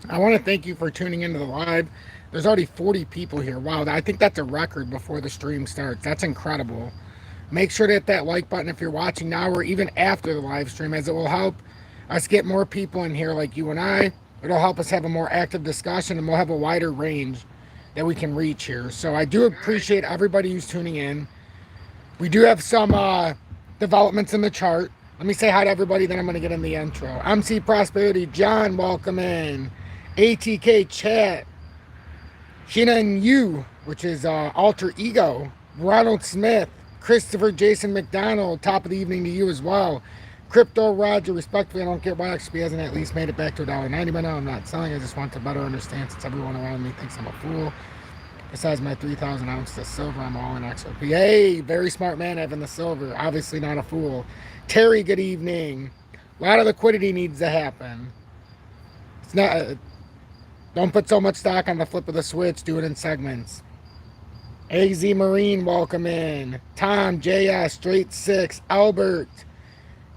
I want to thank you for tuning into the live. There's already 40 people here. Wow, I think that's a record before the stream starts. That's incredible. Make sure to hit that like button if you're watching now or even after the live stream, as it will help us get more people in here like you and I. It'll help us have a more active discussion and we'll have a wider range that we can reach here. So I do appreciate everybody who's tuning in. We do have some developments in the chart. Let me say hi to everybody, then I'm going to get in the intro. MC Prosperity, John, welcome in. ATK Chat, Sheena and You, which is Alter Ego, Ronald Smith, Christopher Jason McDonald, top of the evening to you as well. Crypto Roger, respectfully, I don't care why XP hasn't at least made it back to $1.90 by now. I'm not selling, I just want to better understand since everyone around me thinks I'm a fool. Besides my 3,000 ounces of silver, I'm all in XRP. Hey, very smart man having the silver. Obviously not a fool. Terry, good evening. A lot of liquidity needs to happen. It's not. Don't put so much stock on the flip of the switch. Do it in segments. AZ Marine, welcome in. Tom, JS, Straight 6, Albert,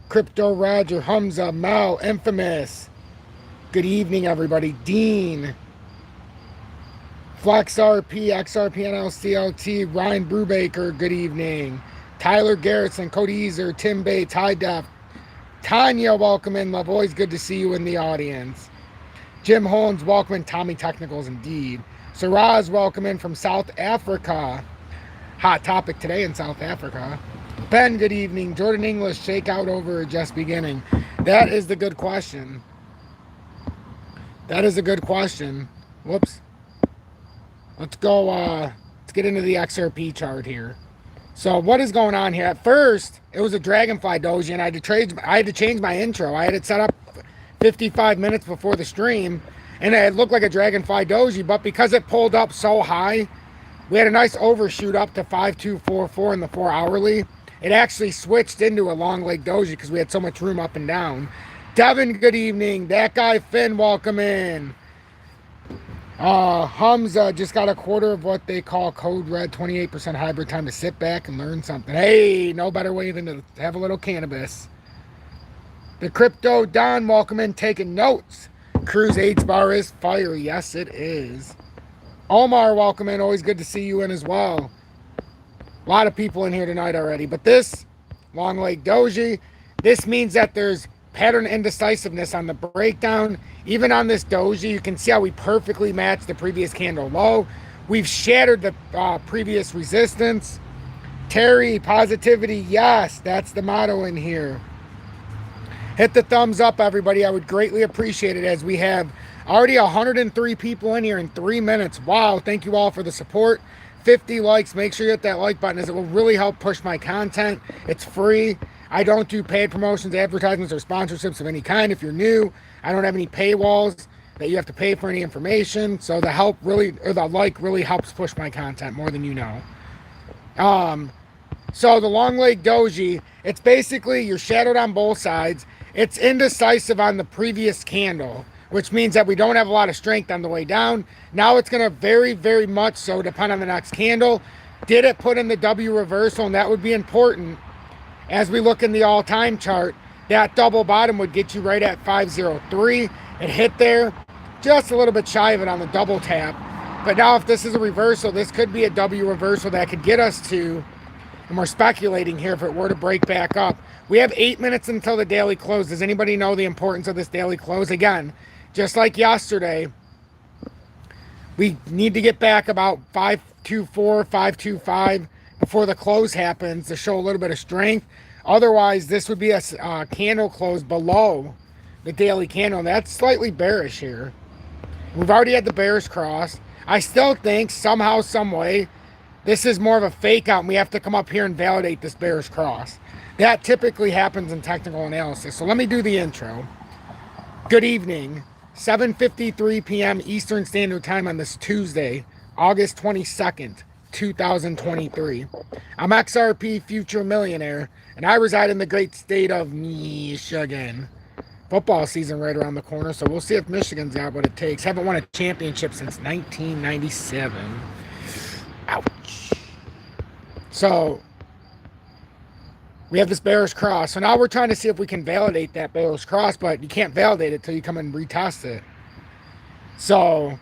Crypto Roger, Humza, Mel, Infamous. Good evening, everybody. Dean, Flex RP, XRP NLCLT, Ryan Brubaker, good evening. Tyler Garrison, Cody Easer, Tim Bates, High Def. Tanya, welcome in, love. Always good to see you in the audience. Jim Holmes, welcome in. Tommy Technicals, indeed. Saraz, welcome in from South Africa. Hot topic today in South Africa. Ben, good evening. Jordan English, shakeout over just beginning. That is the good question. That is a good question. Whoops. Let's go, let's get into the XRP chart here. So what is going on here? At first, it was a Dragonfly Doji, and I had to change my intro. I had it set up 55 minutes before the stream, and it looked like a Dragonfly Doji, but because it pulled up so high, we had a nice overshoot up to 5244 in the 4 hourly. It actually switched into a long leg Doji because we had so much room up and down. Devin, good evening. That guy Finn, welcome in. Humza just got a quarter of what they call code red, 28% hybrid, time to sit back and learn something. Hey, no better way than to have a little cannabis. The Crypto Don, welcome in, taking notes. Cruise H bar is fire. Yes, it is. Omar, welcome in. Always good to see you in as well. A lot of people in here tonight already. But this long leg Doji, this means that there's pattern indecisiveness on the breakdown. Even on this Doji, you can see how we perfectly match the previous candle low. We've shattered the previous resistance. Terry, positivity, yes, that's the motto in here. Hit the thumbs up, everybody. I would greatly appreciate it, as we have already 103 people in here in 3 minutes. Wow, thank you all for the support. 50 likes. Make sure you hit that like button, as it will really help push my content. It's free. I don't do paid promotions, advertisements, or sponsorships of any kind. If you're new, I don't have any paywalls that you have to pay for any information. So the help really, or the like really helps push my content more than you know. So the long leg Doji, it's basically you're shadowed on both sides. It's indecisive on the previous candle, which means that we don't have a lot of strength on the way down. Now it's going to very, very much so depend on the next candle. Did it put in the W reversal? And that would be important. As we look in the all-time chart, that double bottom would get you right at 503. It hit there, just a little bit shy of it on the double tap. But now if this is a reversal, this could be a W reversal that could get us to, and we're speculating here, if it were to break back up. We have 8 minutes until the daily close. Does anybody know the importance of this daily close? Again, just like yesterday, we need to get back about 524, 525 before the close happens to show a little bit of strength. Otherwise, this would be a candle close below the daily candle. That's slightly bearish here. We've already had the bearish cross. I still think somehow, some way, this is more of a fake out, and we have to come up here and validate this bearish cross. That typically happens in technical analysis. So let me do the intro. Good evening. 7:53 p.m. Eastern Standard Time on this Tuesday, August 22nd, 2023. I'm XRP Future Millionaire, and I reside in the great state of Michigan. Football season right around the corner, so we'll see if Michigan's got what it takes. Haven't won a championship since 1997. Ouch. So we have this bearish cross. So now we're trying to see if we can validate that bearish cross, but you can't validate it until you come and retest it. So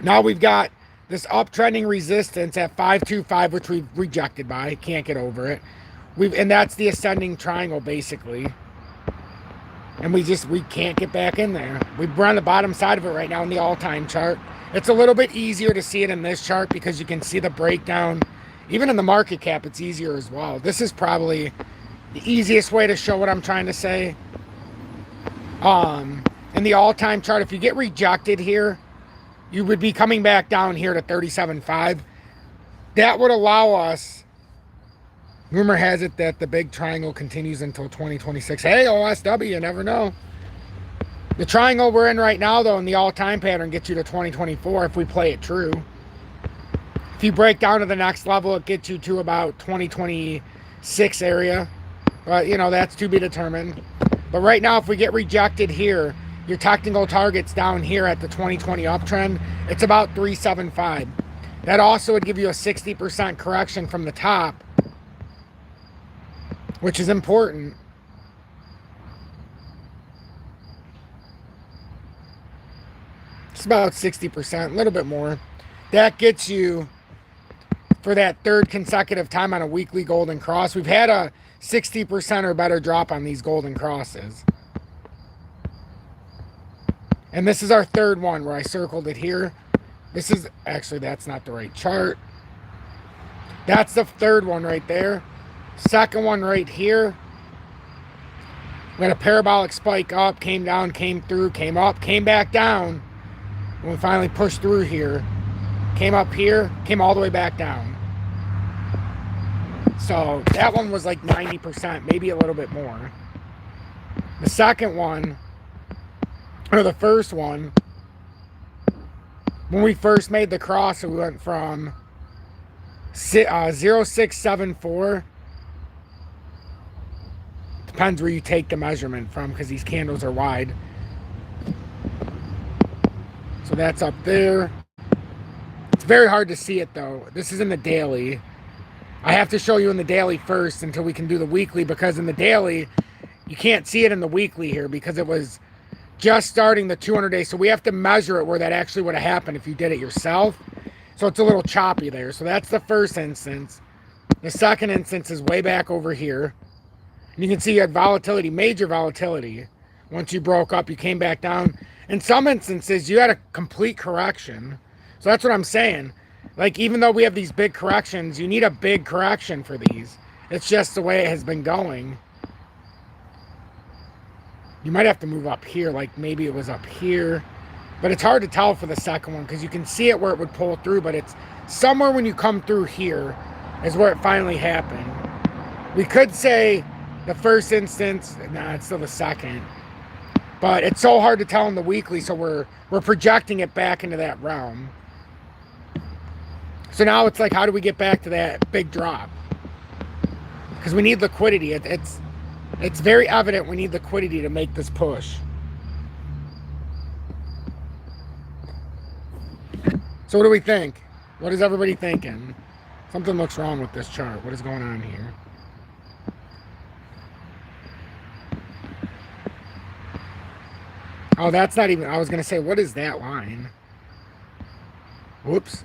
now we've got this uptrending resistance at 525, which we've rejected by. Can't get over it. And that's the ascending triangle basically. And we can't get back in there. We're on the bottom side of it right now in the all-time chart. It's a little bit easier to see it in this chart because you can see the breakdown. Even in the market cap, it's easier as well. This is probably the easiest way to show what I'm trying to say. In the all-time chart, if you get rejected here, you would be coming back down here to 37.5. That would allow us, rumor has it that the big triangle continues until 2026. Hey, OSW, you never know. The triangle we're in right now, though, in the all-time pattern gets you to 2024 if we play it true. If you break down to the next level, it gets you to about 2026 area. But, you know, that's to be determined. But right now, if we get rejected here, your technical target's down here at the 2020 uptrend. It's about 375. That also would give you a 60% correction from the top, which is important. It's about 60%, a little bit more. That gets you for that third consecutive time on a weekly golden cross. We've had a 60% or better drop on these golden crosses. And this is our third one where I circled it here. This is, actually, that's not the right chart. That's the third one right there. Second one right here. We had a parabolic spike up, came down, came through, came up, came back down. And we finally pushed through here. Came up here, came all the way back down. So that one was like 90%, maybe a little bit more. The second one, or the first one, when we first made the cross, we went from 0674. Depends where you take the measurement from because these candles are wide. So that's up there. It's very hard to see it though. This is in the daily. I have to show you in the daily first until we can do the weekly, because in the daily, you can't see it in the weekly here because it was just starting the 200 days. So we have to measure it where that actually would have happened if you did it yourself. So it's a little choppy there. So that's the first instance. The second instance is way back over here. And you can see you had volatility, major volatility. Once you broke up, you came back down. In some instances, you had a complete correction. So that's what I'm saying. Like, even though we have these big corrections, you need a big correction for these. It's just the way it has been going. You might have to move up here, like maybe it was up here. But it's hard to tell for the second one because you can see it where it would pull through, but it's somewhere when you come through here is where it finally happened. We could say the first instance, nah, it's still the second. But it's so hard to tell in the weekly, so we're projecting it back into that realm. So now it's like, how do we get back to that big drop? Because we need liquidity. It's very evident we need liquidity to make this push. So what do we think? What is everybody thinking? Something looks wrong with this chart. What is going on here? Oh, that's not even, I was going to say, what is that line? Whoops.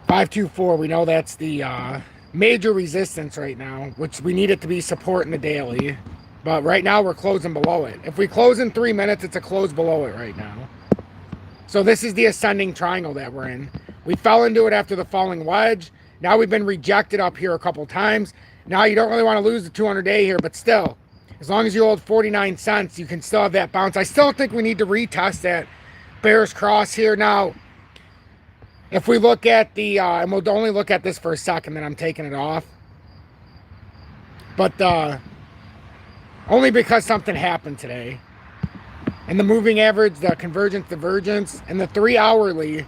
524, we know that's the major resistance right now, which we need it to be support in the daily. But right now we're closing below it. If we close in 3 minutes, it's a close below it right now. So this is the ascending triangle that we're in. We fell into it after the falling wedge. Now we've been rejected up here a couple times. Now you don't really want to lose the 200-day here, but still, as long as you hold 49 cents, you can still have that bounce. I still think we need to retest that bearish cross here. Now, if we look at the, and we'll only look at this for a second, then I'm taking it off. But only because something happened today. And the moving average, the convergence, divergence, and the 3 hourly,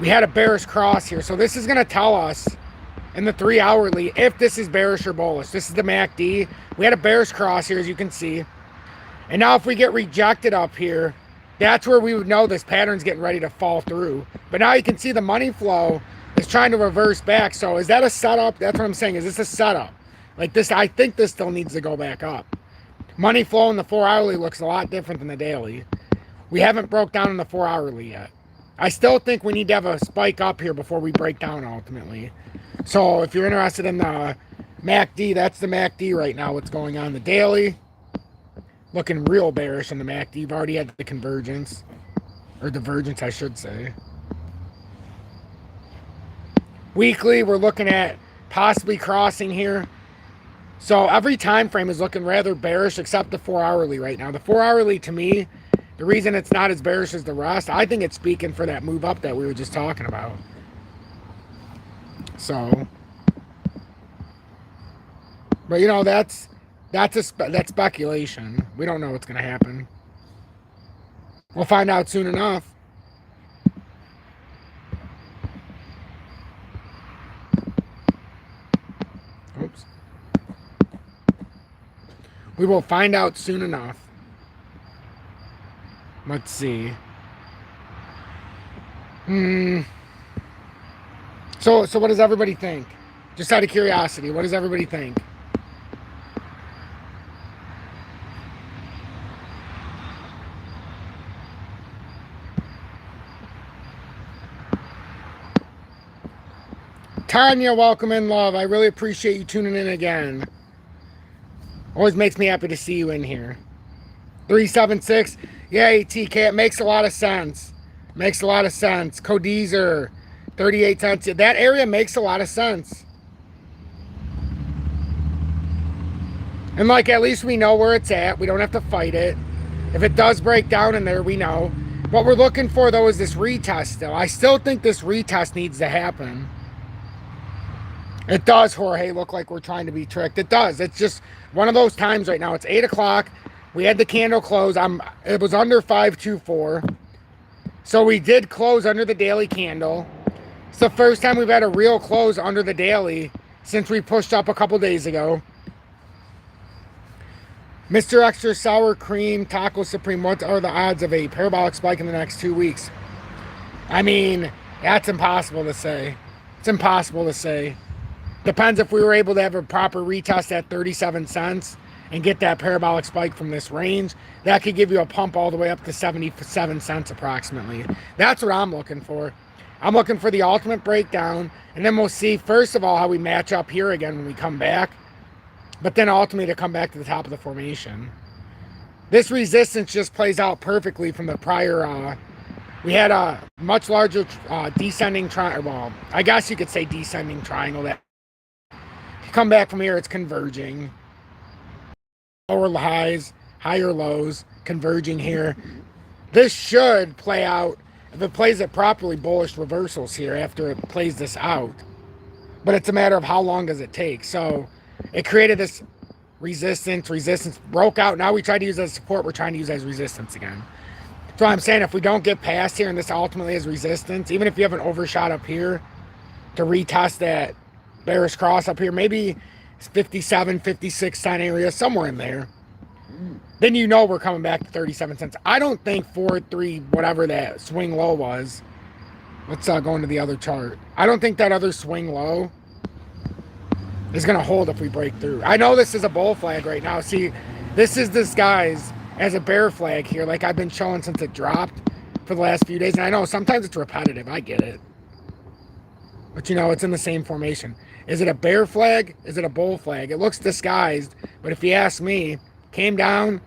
we had a bearish cross here. So this is going to tell us in the 3 hourly if this is bearish or bullish. This is the MACD. We had a bearish cross here, as you can see. And now if we get rejected up here, that's where we would know this pattern's getting ready to fall through. But now you can see the money flow is trying to reverse back. So is that a setup? That's what I'm saying. Is this a setup? Like this, I think this still needs to go back up. Money flow in the 4 hourly looks a lot different than the daily. We haven't broke down in the 4 hourly yet. I still think we need to have a spike up here before we break down ultimately. So if you're interested in the MACD, that's the MACD right now. What's going on? The daily, looking real bearish in the MACD. You've already had the convergence, or divergence, I should say. Weekly, we're looking at possibly crossing here. So every time frame is looking rather bearish except the 4 hourly right now. The 4 hourly, to me, the reason it's not as bearish as the rest, I think it's speaking for that move up that we were just talking about. So, but you know, that's speculation. We don't know what's going to happen. We'll find out soon enough. Oops. We will find out soon enough. Let's see. So what does everybody think? Just out of curiosity, what does everybody think? Tanya, welcome in, love. I really appreciate you tuning in again. Always makes me happy to see you in here. 376. Yeah, ATK, it makes a lot of sense. Makes a lot of sense. Codizer, 38 cents. That area makes a lot of sense. And like, at least we know where it's at. We don't have to fight it. If it does break down in there, we know. What we're looking for, though, is this retest still. I still think this retest needs to happen. It does, Jorge, look like we're trying to be tricked. It does. It's just one of those times right now. It's 8 o'clock. We had the candle close. It was under 524. So we did close under the daily candle. It's the first time we've had a real close under the daily since we pushed up a couple days ago. Mr. Extra Sour Cream Taco Supreme, what are the odds of a parabolic spike in the next 2 weeks? I mean, that's impossible to say. It's impossible to say. Depends if we were able to have a proper retest at 37 cents and get that parabolic spike from this range. That could give you a pump all the way up to 77 cents approximately. That's what I'm looking for. I'm looking for the ultimate breakdown, and then we'll see, first of all, how we match up here again when we come back, but then ultimately to come back to the top of the formation. This resistance just plays out perfectly from the prior, we had a much larger descending triangle, well, I guess you could say descending triangle. That come back from here, it's converging. Lower highs, higher lows, converging here. This should play out, if it plays it properly, bullish reversals here after it plays this out. But it's a matter of how long does it take. So it created this resistance broke out. Now we try to use it as support. We're trying to use it as resistance again. So I'm saying if we don't get past here and this ultimately is resistance, even if you have an overshot up here to retest that bearish cross up here, maybe 57, 56 cent area, somewhere in there, then you know we're coming back to 37 cents. I don't think 4-3, whatever that swing low was. Let's go into the other chart. I don't think that other swing low is going to hold if we break through. I know this is a bull flag right now. See, this is disguised as a bear flag here, like I've been showing since it dropped for the last few days. And I know sometimes it's repetitive. I get it. But, you know, it's in the same formation. Is it a bear flag? Is it a bull flag? It looks disguised, but if you ask me, came down,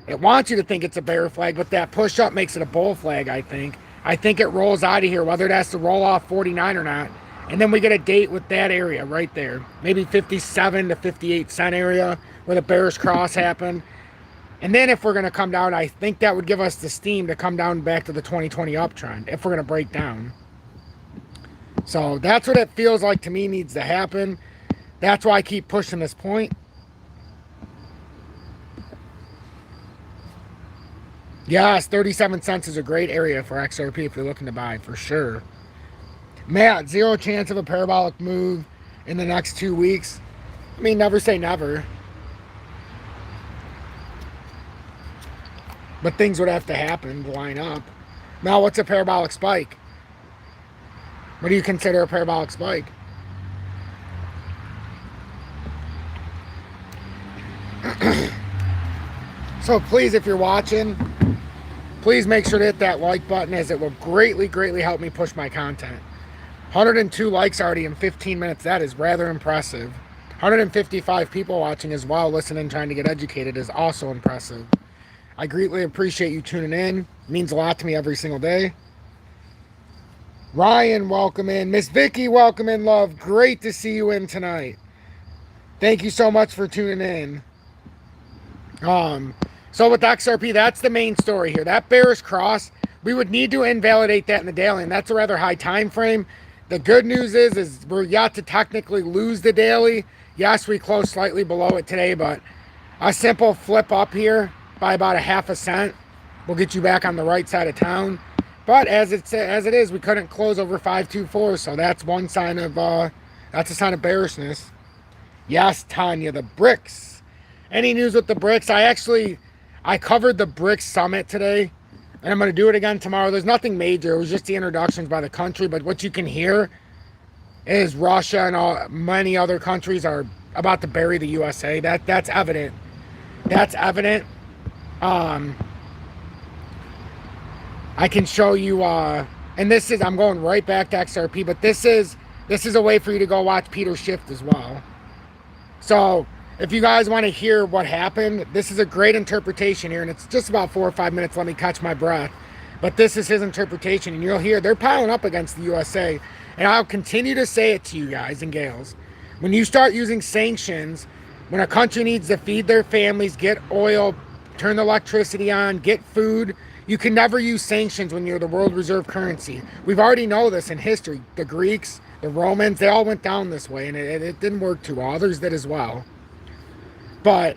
it wants you to think it's a bear flag, but that push up makes it a bull flag, I think. I think it rolls out of here, whether it has to roll off 49 or not. And then we get a date with that area right there. Maybe 57 to 58 cent area where the bearish cross happened. And then if we're going to come down, I think that would give us the steam to come down back to the 2020 uptrend if we're going to break down. So that's what it feels like to me needs to happen. That's why I keep pushing this point. Yes, 37 cents is a great area for XRP if you're looking to buy, for sure. Matt, 0 chance of a parabolic move in the next 2 weeks. I mean, never say never. But things would have to happen to line up. Now, what's a parabolic spike? What do you consider a parabolic spike? So please, if you're watching, please make sure to hit that like button, as it will greatly, greatly help me push my content. 102 likes already in 15 minutes. That is rather impressive. 155 people watching as well, listening, trying to get educated, is also impressive. I greatly appreciate you tuning in. It means a lot to me every single day. Ryan, welcome in. Miss Vicky, welcome in, love. Great to see you in tonight. Thank you so much for tuning in. So with XRP, that's the main story here. That bearish cross, we would need to invalidate that in the daily, and that's a rather high time frame. The good news is we're yet to technically lose the daily. Yes, we closed slightly below it today, but a simple flip up here by about a half a cent will get you back on the right side of town. But as it is, we couldn't close over 524, so that's one sign of that's a sign of bearishness. Yes, Tanya, the BRICS. Any news with the BRICS? I covered the BRICS summit today, and I'm going to do it again tomorrow. There's nothing major. It was just the introductions by the country, but what you can hear is Russia and many other countries are about to bury the USA. That's evident. That's evident. I can show you, and this is, I'm going right back to XRP, but this is a way for you to go watch Peter Schiff as well. So if you guys want to hear what happened, this is a great interpretation here, and it's just about 4 or 5 minutes. Let me catch my breath. But this is his interpretation, and you'll hear they're piling up against the USA. And I'll continue to say it to you guys and gals. When you start using sanctions, when a country needs to feed their families, get oil, turn the electricity on, get food, you can never use sanctions when you're the world reserve currency. We've already know this in history. The Greeks, the Romans, they all went down this way, and it didn't work too well. Others did as well. But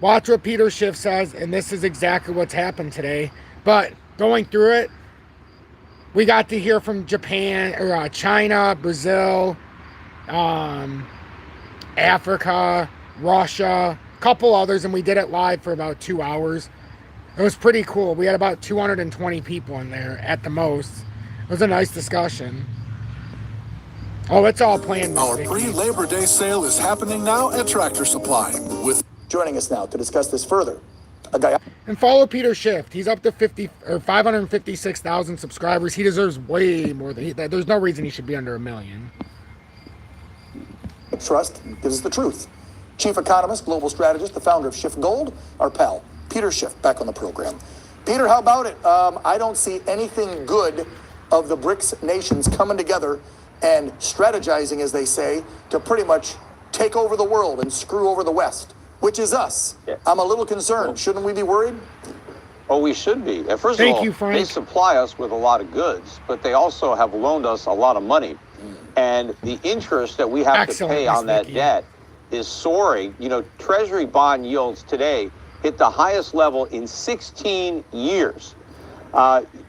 watch what Peter Schiff says, and this is exactly what's happened today. But going through it, we got to hear from Japan, or China, Brazil, Africa, Russia, a couple others, and we did it live for about 2 hours. It was pretty cool. We had about 220 people in there at the most. It was a nice discussion. Oh, it's all planned. Our pre-Labor Day sale is happening now at Tractor Supply. Joining us now to discuss this further, a guy. And follow Peter Schiff. He's up to 556,000 subscribers. He deserves way more than there's no reason he should be under 1 million. Trust gives us the truth. Chief economist, global strategist, the founder of Schiff Gold, our pal, Peter Schiff, back on the program. Peter, how about it? I don't see anything good of the BRICS nations coming together and strategizing, as they say, to pretty much take over the world and screw over the West, which is us. Yeah. I'm a little concerned. Shouldn't we be worried? Oh, we should be. First of all, they supply us with a lot of goods, but they also have loaned us a lot of money. And the interest that we have to pay on that debt is soaring. You know, Treasury bond yields today hit the highest level in 16 years.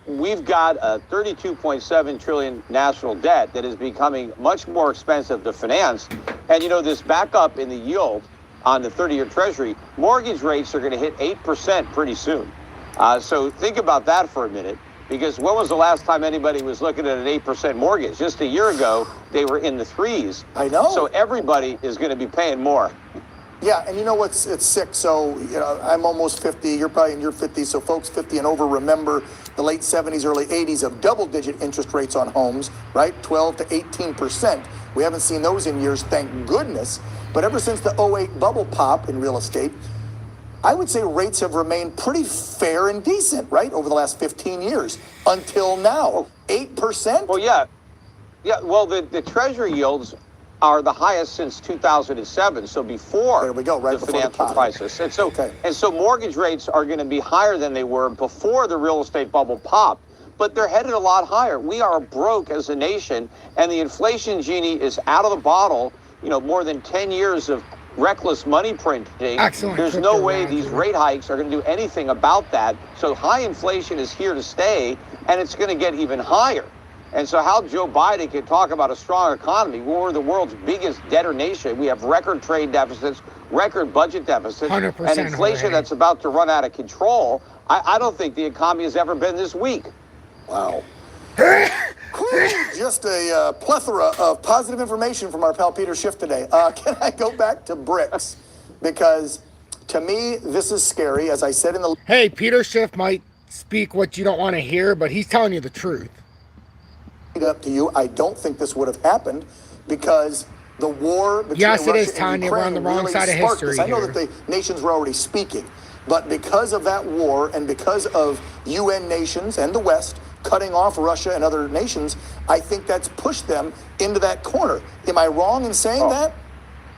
We've got a 32.7 trillion national debt that is becoming much more expensive to finance. And, you know, this backup in the yield on the 30-year Treasury, mortgage rates are going to hit 8% pretty soon. So think about that for a minute, because when was the last time anybody was looking at an 8% mortgage? Just a year ago, they were in the 3s. I know. So everybody is going to be paying more. Yeah, and you know what's it's sick. So, you know, I'm almost 50. You're probably in your 50s. So folks 50 and over remember the late 70s, early 80s of double-digit interest rates on homes, right? 12 to 18%. We haven't seen those in years, thank goodness. But ever since the '08 bubble pop in real estate, I would say rates have remained pretty fair and decent, right, over the last 15 years until now. 8%? Well, yeah. Yeah, well, the Treasury yields are the highest since 2007, so before there we go, right the before financial crisis. And so mortgage rates are going to be higher than they were before the real estate bubble popped, but they're headed a lot higher. We are broke as a nation, and the inflation genie is out of the bottle. You know, more than 10 years of reckless money printing. Excellent. There's no way these rate hikes are going to do anything about that. So high inflation is here to stay, and it's going to get even higher. And so how Joe Biden can talk about a strong economy, we're the world's biggest debtor nation. We have record trade deficits, record budget deficits, and inflation that's about to run out of control. I don't think the economy has ever been this weak. Wow. Just a plethora of positive information from our pal Peter Schiff today. Can I go back to BRICS? Because to me, this is scary. As I said in the... Hey, Peter Schiff might speak what you don't want to hear, but he's telling you the truth. Up to you, I don't think this would have happened because the war between Russia and Ukraine, we're on the wrong side of history. I know that the nations were already speaking, but because of that war and because of UN nations and the West cutting off Russia and other nations, I think that's pushed them into that corner. Am I wrong in saying that?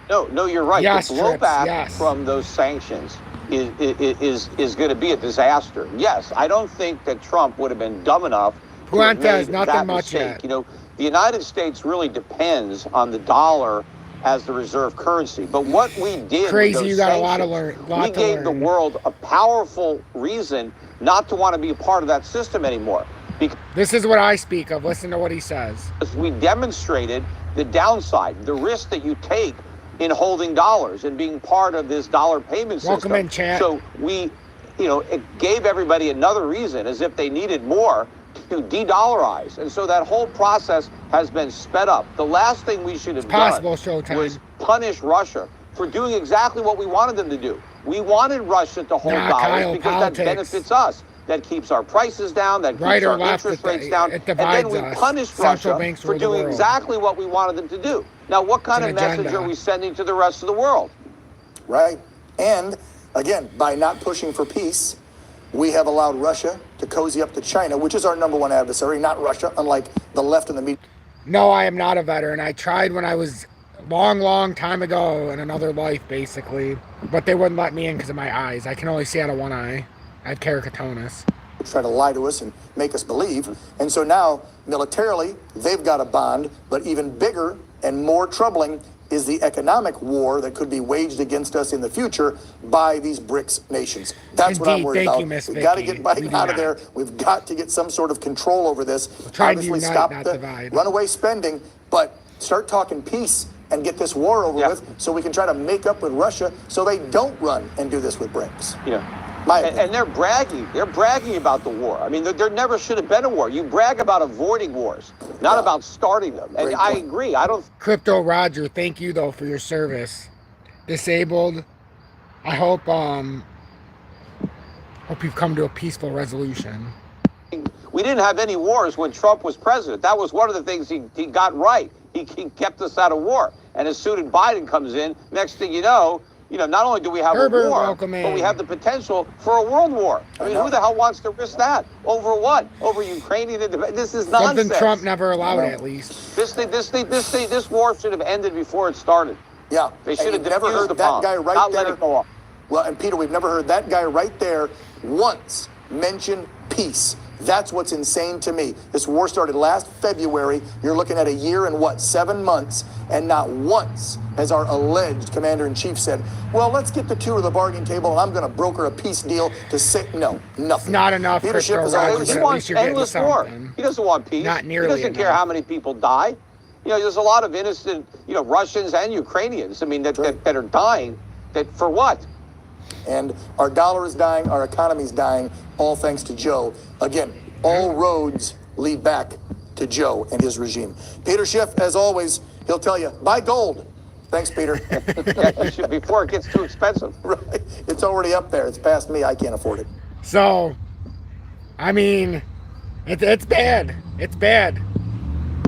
No, you're right. Yes, the blowback from those sanctions is going to be a disaster. Yes, I don't think that Trump would have been dumb enough to have made that mistake. You know, the United States really depends on the dollar as the reserve currency. But what we did with those sanctions, we gave the world a powerful reason not to want to be a part of that system anymore. Because this is what I speak of. Listen to what he says. We demonstrated the downside, the risk that you take in holding dollars and being part of this dollar payment system. Welcome in, chat. So we, it gave everybody another reason, as if they needed more, to de-dollarize. And so that whole process has been sped up. The last thing we should have done was punish Russia for doing exactly what we wanted them to do. We wanted Russia to hold dollars because that benefits us. That keeps our prices down, that keeps our interest rates down, and then we punish Russia for doing exactly what we wanted them to do. Now, what kind of message are we sending to the rest of the world? Right. And, again, by not pushing for peace, we have allowed Russia to cozy up to China, which is our number one adversary, not Russia, unlike the left and the media. No, I am not a veteran. I tried when I was long time ago in another life, basically. But they wouldn't let me in because of my eyes. I can only see out of one eye. I have keratoconus. Try to lie to us and make us believe. And so now, militarily, they've got a bond, but even bigger and more troubling is the economic war that could be waged against us in the future by these BRICS nations. That's what I'm worried about. We've got to get Biden out of there. We've got to get some sort of control over this. Obviously, stop the runaway spending, but start talking peace and get this war over with so we can try to make up with Russia so they don't run and do this with BRICS. And they're bragging. They're bragging about the war. I mean, there never should have been a war. You brag about avoiding wars, not about starting them. And I agree. I don't. Crypto Roger, thank you though for your service. Disabled. I hope you've come to a peaceful resolution. We didn't have any wars when Trump was president. That was one of the things he got right. He kept us out of war. And as soon as Biden comes in, next thing you know, not only do we have a war, but we have the potential for a world war. I mean, who the hell wants to risk that? Over what? Over Ukrainian independence? This is nonsense. Something Trump never allowed, at least. This war should have ended before it started. Yeah. They should have never heard that guy right not there. Let it go off. Well, and Peter, we've never heard that guy right there once mention peace. That's what's insane to me. This war started last February. You're looking at a year and 7 months, and not once has our alleged commander-in-chief said, well, let's get the two to the bargaining table, and I'm going to broker a peace deal to say, no, nothing. Not enough. Peter Schiff is always he wants endless war. He doesn't want peace. Not nearly He doesn't care how many people die. There's a lot of innocent, Russians and Ukrainians, that are dying. That for what? And our dollar is dying, our economy is dying, all thanks to Joe. Again, all roads lead back to Joe and his regime. Peter Schiff, as always, he'll tell you, buy gold. Thanks, Peter. Before it gets too expensive. Right. It's already up there. It's past me. I can't afford it. So, I mean, it's bad. It's bad.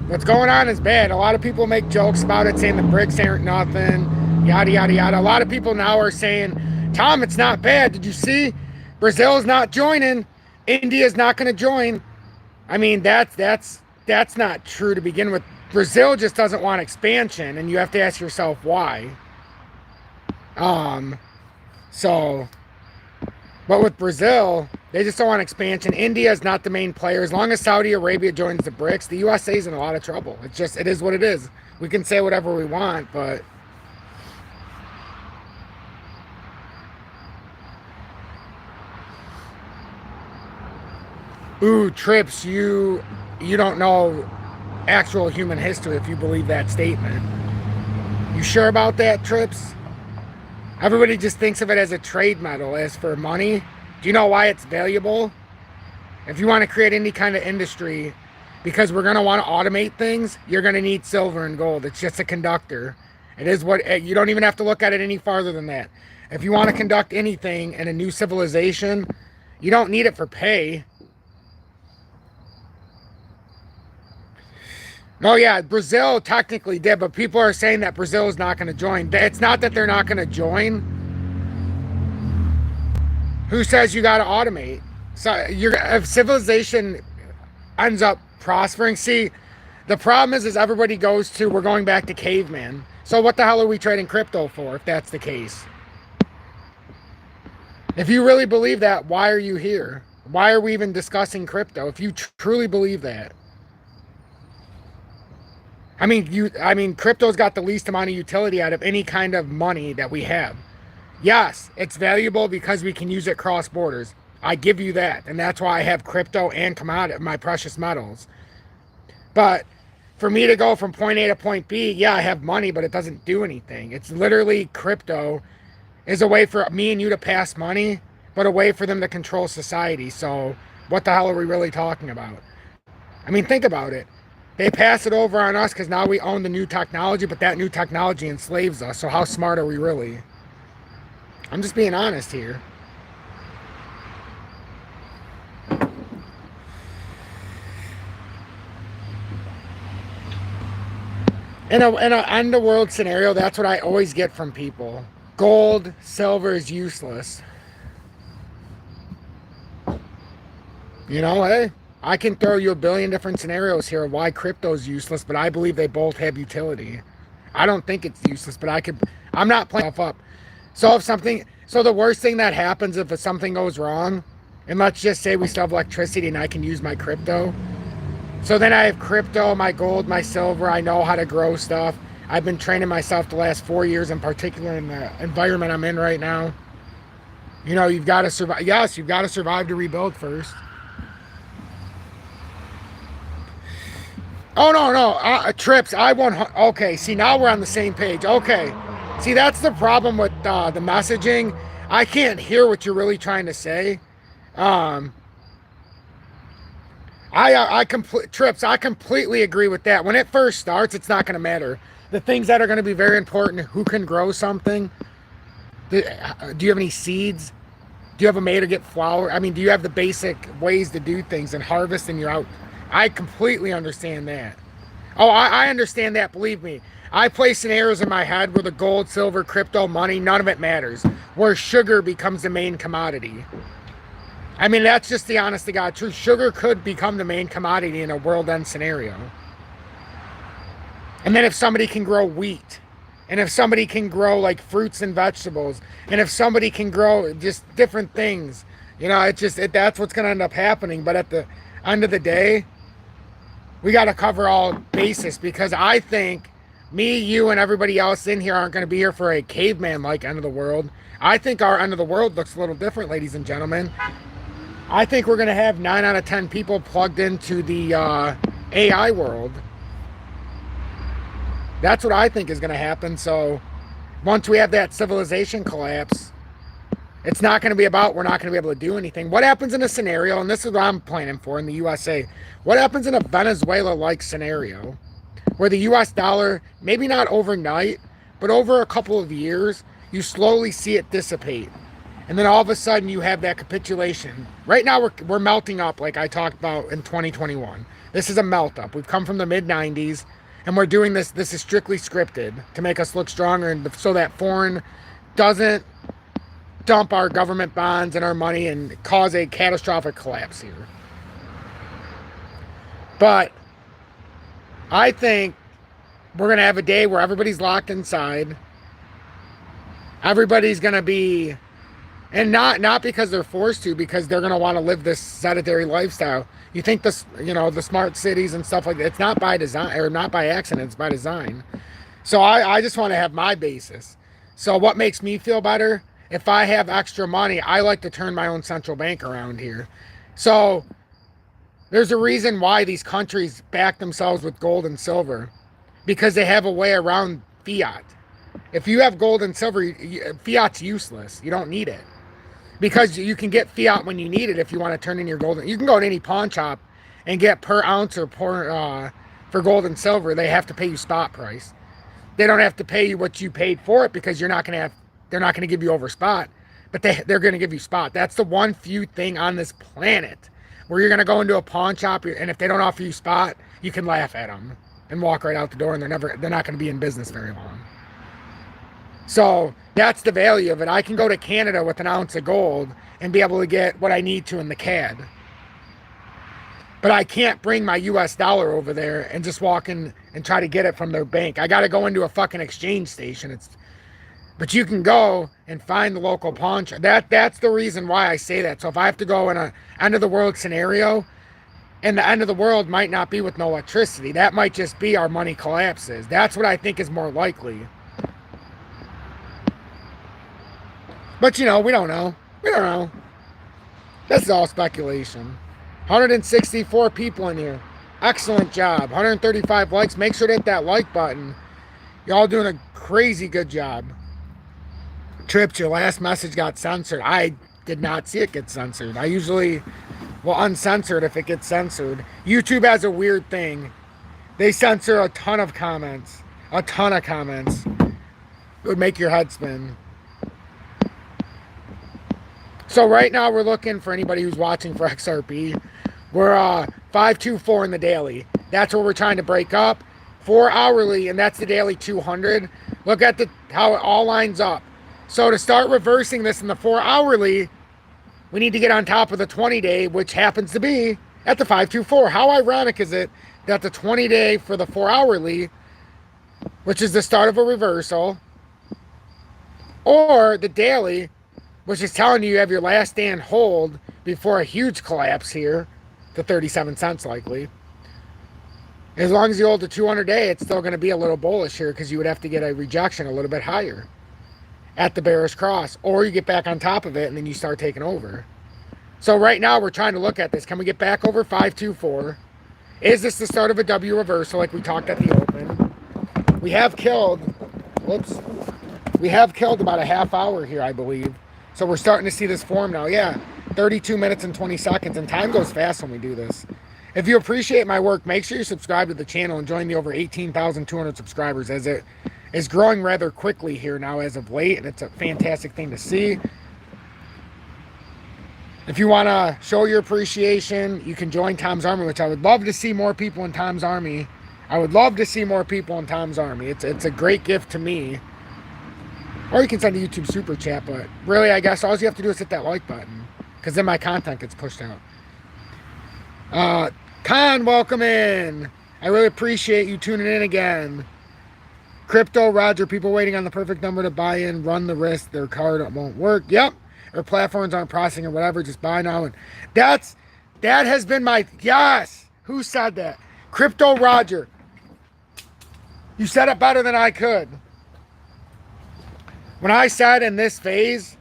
What's going on is bad. A lot of people make jokes about it, saying the BRICS aren't nothing, yada, yada, yada. A lot of people now are saying, Tom, it's not bad. Did you see? Brazil's not joining. India's not going to join. I mean, that's not true to begin with. Brazil just doesn't want expansion, and you have to ask yourself why. But with Brazil, they just don't want expansion. India is not the main player. As long as Saudi Arabia joins the BRICS, the USA is in a lot of trouble. It is what it is. We can say whatever we want, but ooh, Trips, you don't know actual human history if you believe that statement. You sure about that, Trips? Everybody just thinks of it as a trade metal, as for money. Do you know why it's valuable? If you want to create any kind of industry, because we're going to want to automate things, you're going to need silver and gold. It's just a conductor. It is what, you don't even have to look at it any farther than that. If you want to conduct anything in a new civilization, you don't need it for pay. No, yeah, Brazil technically did, but people are saying that Brazil is not going to join. It's not that they're not going to join. Who says you got to automate? So if civilization ends up prospering, see, the problem is everybody goes to, we're going back to caveman. So what the hell are we trading crypto for if that's the case? If you really believe that, why are you here? Why are we even discussing crypto if you truly believe that? I mean, crypto's got the least amount of utility out of any kind of money that we have. Yes, it's valuable because we can use it cross borders. I give you that, and that's why I have crypto and commodity, my precious metals. But for me to go from point A to point B, yeah, I have money, but it doesn't do anything. It's literally crypto is a way for me and you to pass money, but a way for them to control society. So what the hell are we really talking about? I mean, think about it. They pass it over on us because now we own the new technology, but that new technology enslaves us. So how smart are we really? I'm just being honest here. In an end-of-world scenario, that's what I always get from people. Gold, silver is useless. You know, hey, I can throw you a billion different scenarios here of why crypto is useless, but I believe they both have utility. I don't think it's useless, but I'm not playing up. So the worst thing that happens if something goes wrong, and let's just say we still have electricity and I can use my crypto. So then I have crypto, my gold, my silver. I know how to grow stuff. I've been training myself the last 4 years, in particular in the environment I'm in right now. You know, you've got to survive. Yes, you've got to survive to rebuild first. Oh, no. Trips, okay, see, now we're on the same page. Okay. See, that's the problem with the messaging. I can't hear what you're really trying to say. Trips, I completely agree with that. When it first starts, it's not going to matter. The things that are going to be very important, who can grow something? Do you have any seeds? Do you have a way to get flour? I mean, do you have the basic ways to do things and harvest and you're out? I completely understand that. Oh, I understand that, believe me. I play scenarios in my head where the gold, silver, crypto, money, none of it matters. Where sugar becomes the main commodity. I mean, that's just the honest to God truth. Sugar could become the main commodity in a world end scenario. And then if somebody can grow wheat, and if somebody can grow like fruits and vegetables, and if somebody can grow just different things, you know, that's what's going to end up happening. But at the end of the day, we got to cover all bases, because I think me, you, and everybody else in here aren't going to be here for a caveman-like end of the world. I think our end of the world looks a little different, ladies and gentlemen. I think we're going to have 9 out of 10 people plugged into the AI world. That's what I think is going to happen. So once we have that civilization collapse, it's not going to be about we're not going to be able to do anything. What happens in a scenario, and this is what I'm planning for in the USA, what happens in a Venezuela-like scenario where the US dollar, maybe not overnight, but over a couple of years, you slowly see it dissipate. And then all of a sudden you have that capitulation. Right now we're melting up like I talked about in 2021. This is a melt up. We've come from the mid-90s and we're doing this. This is strictly scripted to make us look stronger and so that foreign doesn't dump our government bonds and our money and cause a catastrophic collapse here. But I think we're going to have a day where everybody's locked inside. Everybody's going to be, and not because they're forced to, because they're going to want to live this sedentary lifestyle. You think this, you know, the smart cities and stuff like that, it's not by design or not by accident, it's by design. So I just want to have my basis. So what makes me feel better? If I have extra money, I like to turn my own central bank around here. So there's a reason why these countries back themselves with gold and silver, because they have a way around fiat. If you have gold and silver, fiat's useless. You don't need it. Because you can get fiat when you need it if you want to turn in your gold. You can go to any pawn shop and get per ounce or for gold and silver, they have to pay you spot price. They don't have to pay you what you paid for it because you're not going to have they're not going to give you over spot, but they're going to give you spot. That's the one few thing on this planet where you're going to go into a pawn shop, and if they don't offer you spot, you can laugh at them and walk right out the door, and they're not going to be in business very long. So that's the value of it. I can go to Canada with an ounce of gold and be able to get what I need to in the CAD. But I can't bring my US dollar over there and just walk in and try to get it from their bank. I got to go into a fucking exchange station. But you can go and find the local pawn shop. That's the reason why I say that. So if I have to go in a end of the world scenario, and the end of the world might not be with no electricity, that might just be our money collapses. That's what I think is more likely. But we don't know. We don't know. This is all speculation. 164 people in here. Excellent job. 135 likes. Make sure to hit that like button. Y'all doing a crazy good job. Tripped, your last message got censored. I did not see it get censored. I usually will uncensor it if it gets censored. YouTube has a weird thing. They censor a ton of comments. A ton of comments. It would make your head spin. So right now we're looking for anybody who's watching for XRP. We're 524 in the daily. That's what we're trying to break up. 4 hourly, and that's the daily 200. Look at how it all lines up. So to start reversing this in the 4 hourly, we need to get on top of the 20-day, which happens to be at the 524. How ironic is it that the 20-day for the 4 hourly, which is the start of a reversal, or the daily, which is telling you have your last stand hold before a huge collapse here, to 37 cents likely. As long as you hold the 200-day, it's still going to be a little bullish here because you would have to get a rejection a little bit higher at the bearish cross, or you get back on top of it and then you start taking over. So right now we're trying to look at this. Can we get back over 524? Is this the start of a W reversal like we talked at the open? We have killed, we have killed about a half hour here, I believe. So we're starting to see this form now. Yeah, 32 minutes and 20 seconds, and time goes fast when we do this. If you appreciate my work, make sure you subscribe to the channel and join the over 18,200 subscribers, as it is growing rather quickly here now as of late, and it's a fantastic thing to see. If you want to show your appreciation, you can join Tom's Army, which I would love to see more people in Tom's Army. I would love to see more people in Tom's Army. It's a great gift to me. Or you can send a YouTube super chat, but really, I guess all you have to do is hit that like button, because then my content gets pushed out. Khan, welcome in. I really appreciate you tuning in again. Crypto, Roger, people waiting on the perfect number to buy in, run the risk, their card won't work. Yep. Or platforms aren't processing or whatever, just buy now. And that has been my, yes. Who said that? Crypto, Roger. You said it better than I could. When I said in this phase,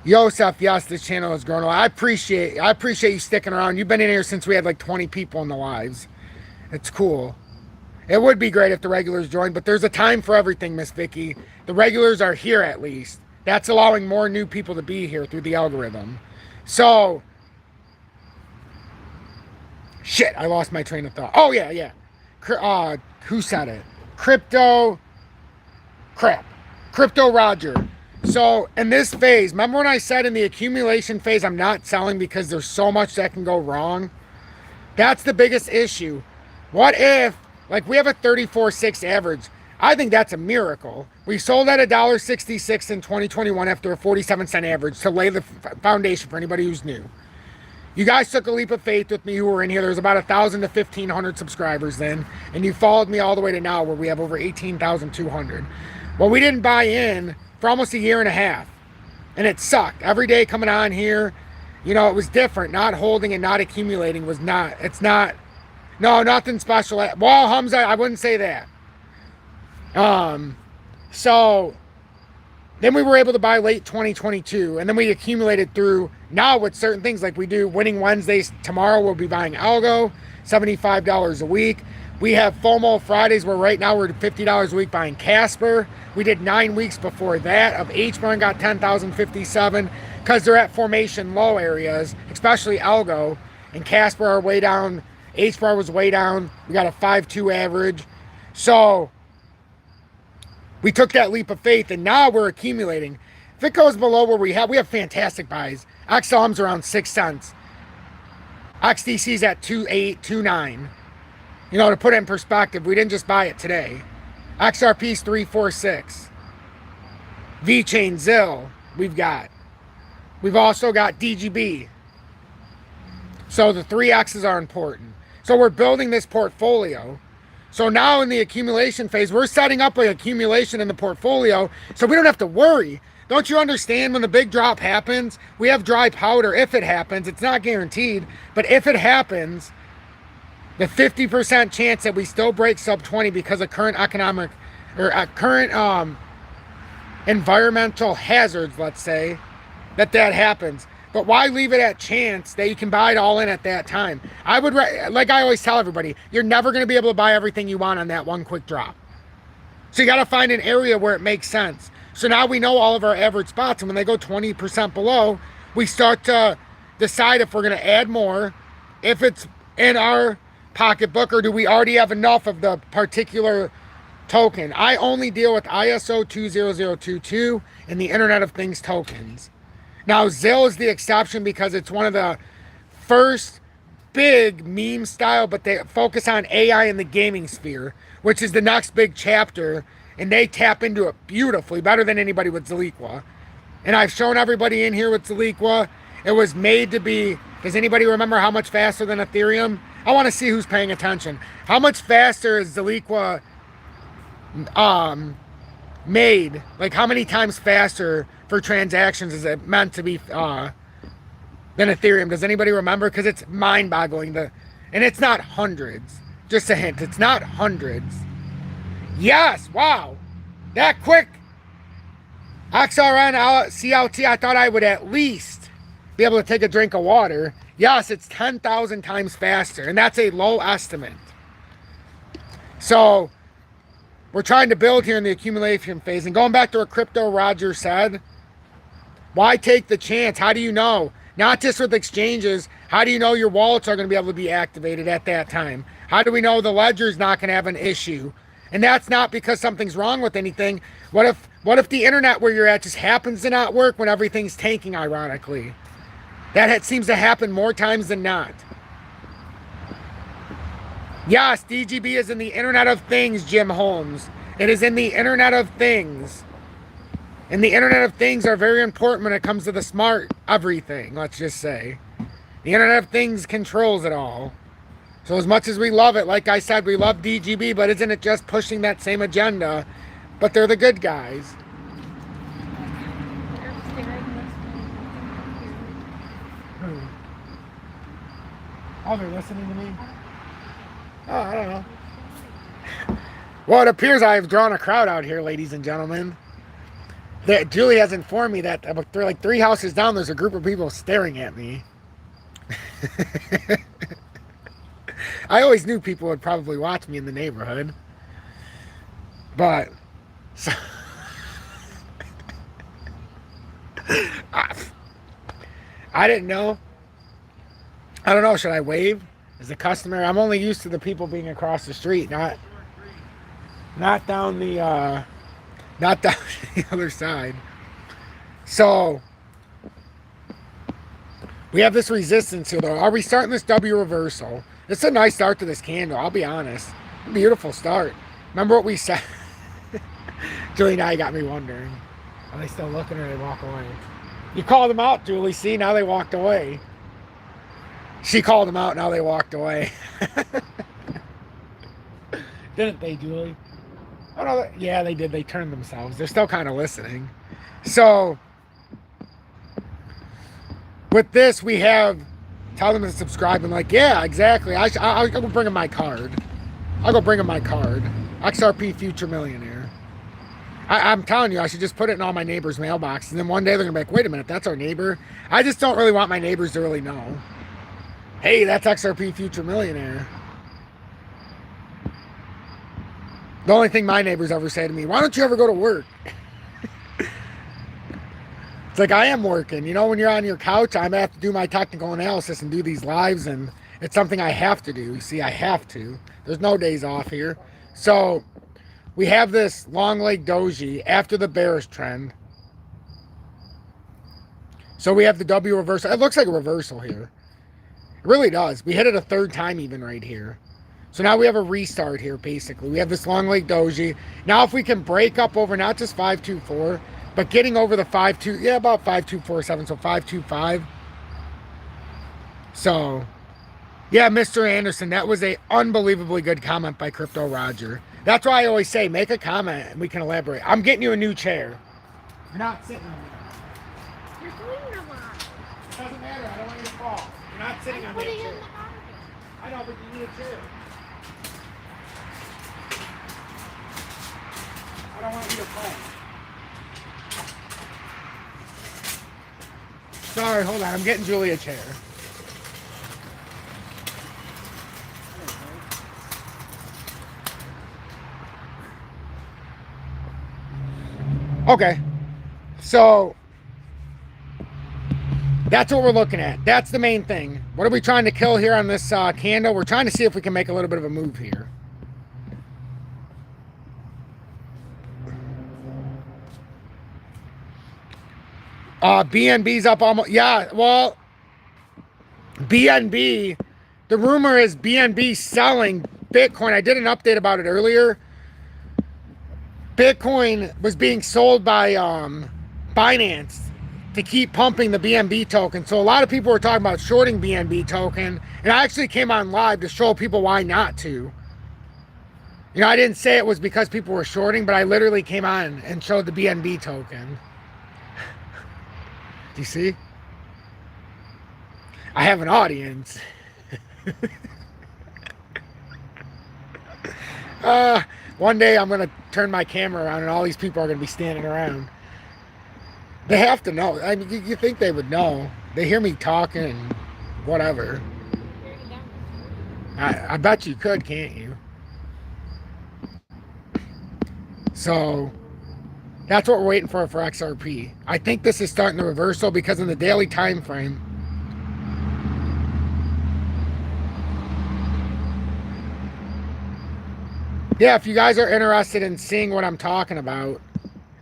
Yosef, yes, this channel has grown a lot. I appreciate you sticking around. You've been in here since we had like 20 people in the lives. It's cool. It would be great if the regulars joined, but there's a time for everything, Miss Vicky. The regulars are here at least. That's allowing more new people to be here through the algorithm. So, shit, I lost my train of thought. Oh, yeah. Who said it? Crypto Roger. So in this phase, remember when I said in the accumulation phase, I'm not selling because there's so much that can go wrong? That's the biggest issue. What if, like we have a 34.6 average? I think that's a miracle. We sold at $1.66 in 2021 after a 47-cent average to lay the foundation for anybody who's new. You guys took a leap of faith with me who were in here. There's about 1,000 to 1,500 subscribers then, and you followed me all the way to now where we have over 18,200. Well, we didn't buy in for almost a year and a half, and it sucked. Every day coming on here, it was different. Not holding and not accumulating was not, nothing special. Well, Hamza, I wouldn't say that. So then we were able to buy late 2022, and then we accumulated through now with certain things like we do Winning Wednesdays. Tomorrow we'll be buying Algo, $75 a week. We have FOMO Fridays where right now we're $50 a week buying Casper. We did 9 weeks before that of H-bar, got 10,057 because they're at formation low areas, especially Algo and Casper are way down. H-bar was way down. We got a 5.2 average. So We took that leap of faith, and now we're accumulating. If it goes below where we have fantastic buys. XLM's around 6 cents. XDC's at 2.8, 2.9. You know, to put it in perspective, we didn't just buy it today. XRP's 3.46. VeChain, ZIL, we've also got DGB. So the 3X's are important. So we're building this portfolio. So now in the accumulation phase, we're setting up an accumulation in the portfolio so we don't have to worry. Don't you understand when the big drop happens, we have dry powder if it happens. It's not guaranteed, but if it happens, the 50% chance that we still break sub 20 because of current economic or current environmental hazards, let's say, that happens. But why leave it at chance that you can buy it all in at that time? I would, like I always tell everybody, you're never going to be able to buy everything you want on that one quick drop. So you got to find an area where it makes sense. So now we know all of our average spots, and when they go 20% below, we start to decide if we're going to add more, if it's in our pocketbook, or do we already have enough of the particular token. I only deal with ISO 20022 and the Internet of Things tokens. Now, ZIL is the exception because it's one of the first big meme style, but they focus on AI in the gaming sphere, which is the next big chapter, and they tap into it beautifully, better than anybody with Zaliqua. And I've shown everybody in here with Zaliqua. It was made to be, does anybody remember how much faster than Ethereum? I want to see who's paying attention. How much faster is Zaliqua made? Like, how many times faster for transactions is it meant to be than Ethereum? Does anybody remember? Because it's mind-boggling. And it's not hundreds. Just a hint, it's not hundreds. Yes, wow. That quick. XRN CLT, I thought I would at least be able to take a drink of water. Yes, it's 10,000 times faster, and that's a low estimate. So we're trying to build here in the accumulation phase. And going back to what Crypto Roger said, why take the chance? How do you know? Not just with exchanges, how do you know your wallets are going to be able to be activated at that time? How do we know the ledger's not going to have an issue? And that's not because something's wrong with anything. What if the internet where you're at just happens to not work when everything's tanking, ironically? That seems to happen more times than not. Yes, DGB is in the Internet of Things, Jim Holmes. It is in the Internet of Things. And the Internet of Things are very important when it comes to the smart everything, let's just say. The Internet of Things controls it all. So as much as we love it, like I said, we love DGB, but isn't it just pushing that same agenda? But they're the good guys. Oh, they're listening to me? Oh, I don't know. Well, it appears I have drawn a crowd out here, ladies and gentlemen. Julie has informed me that they're like 3 houses down, there's a group of people staring at me. I always knew people would probably watch me in the neighborhood. But, so, I didn't know. I don't know, should I wave as a customer? I'm only used to the people being across the street, not down the other side. So we have this resistance here, though. Are we starting this W reversal? It's a nice start to this candle, I'll be honest. Beautiful start. Remember what we said? Julie and I got me wondering. Are they still looking or they walk away? You called them out, Julie. See, now they walked away. She called them out, now they walked away. Didn't they, Julie? Oh, no, yeah, they did. They turned themselves. They're still kind of listening. So, with this, we have, tell them to subscribe. And like, yeah, exactly. I'll go bring them my card. I'll go bring them my card. XRP Future Millionaire. I'm telling you, I should just put it in all my neighbors' mailboxes. And then one day they're going to be like, wait a minute, that's our neighbor. I just don't really want my neighbors to really know. Hey, that's XRP Future Millionaire. The only thing my neighbors ever say to me, why don't you ever go to work? It's like, I am working. You know, when you're on your couch, I have to do my technical analysis and do these lives, and it's something I have to do. You see, I have to. There's no days off here. So we have this long leg doji after the bearish trend. So we have the W reversal. It looks like a reversal here. It really does. We hit it a third time even right here. So now we have a restart here, basically. We have this long leg doji. Now if we can break up over not just 524, but getting over the 5.2, yeah, about 5.247, so 5.25. So, yeah, Mr. Anderson, that was a unbelievably good comment by Crypto Roger. That's why I always say, make a comment and we can elaborate. I'm getting you a new chair. You're not sitting on it. You're doing a lot. It doesn't matter. I don't want you to fall. You're not sitting on that chair. I know, but you need a chair. I don't want you to fall. Sorry, hold on. I'm getting Julie a chair. Okay. So, that's what we're looking at. That's the main thing. What are we trying to kill here on this candle? We're trying to see if we can make a little bit of a move here. BNB's up almost. Yeah, well, BNB, the rumor is BNB selling Bitcoin. I did an update about it earlier. Bitcoin was being sold by Binance to keep pumping the BNB token. So a lot of people were talking about shorting BNB token. And I actually came on live to show people why not to. You know, I didn't say it was because people were shorting, but I literally came on and showed the BNB token. Do you see? I have an audience. One day I'm going to turn my camera around and all these people are going to be standing around. They have to know. I mean, you think they would know. They hear me talking and whatever. I bet you could, can't you? So, that's what we're waiting for XRP. I think this is starting the reversal because in the daily time frame, yeah, if you guys are interested in seeing what I'm talking about,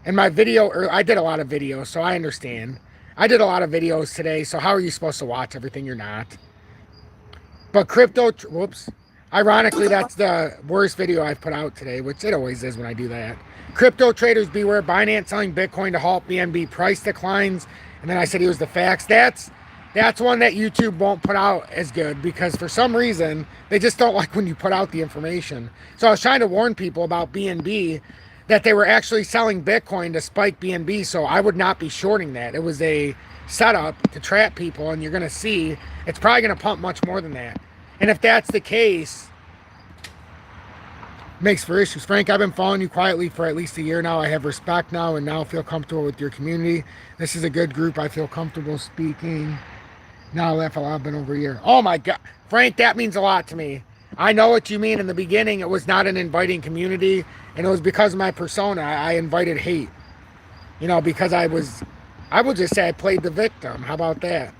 in my video, I did a lot of videos, so I understand. I did a lot of videos today, so how are you supposed to watch everything? You're not. But crypto, whoops. Ironically, that's the worst video I've put out today, which it always is when I do that. Crypto traders beware, Binance selling Bitcoin to halt BNB price declines. And then I said here's the facts. That's one that YouTube won't put out as good because for some reason, they just don't like when you put out the information. So I was trying to warn people about BNB that they were actually selling Bitcoin to spike BNB, so I would not be shorting that. It was a setup to trap people, and you're going to see it's probably going to pump much more than that. And if that's the case, makes for issues. Frank, I've been following you quietly for at least a year now. I have respect now and now feel comfortable with your community. This is a good group. I feel comfortable speaking. Now I laugh a lot. I've been over a year. Oh my God. Frank, that means a lot to me. I know what you mean. In the beginning, it was not an inviting community, and it was because of my persona. I invited hate. You know, because I would just say I played the victim. How about that?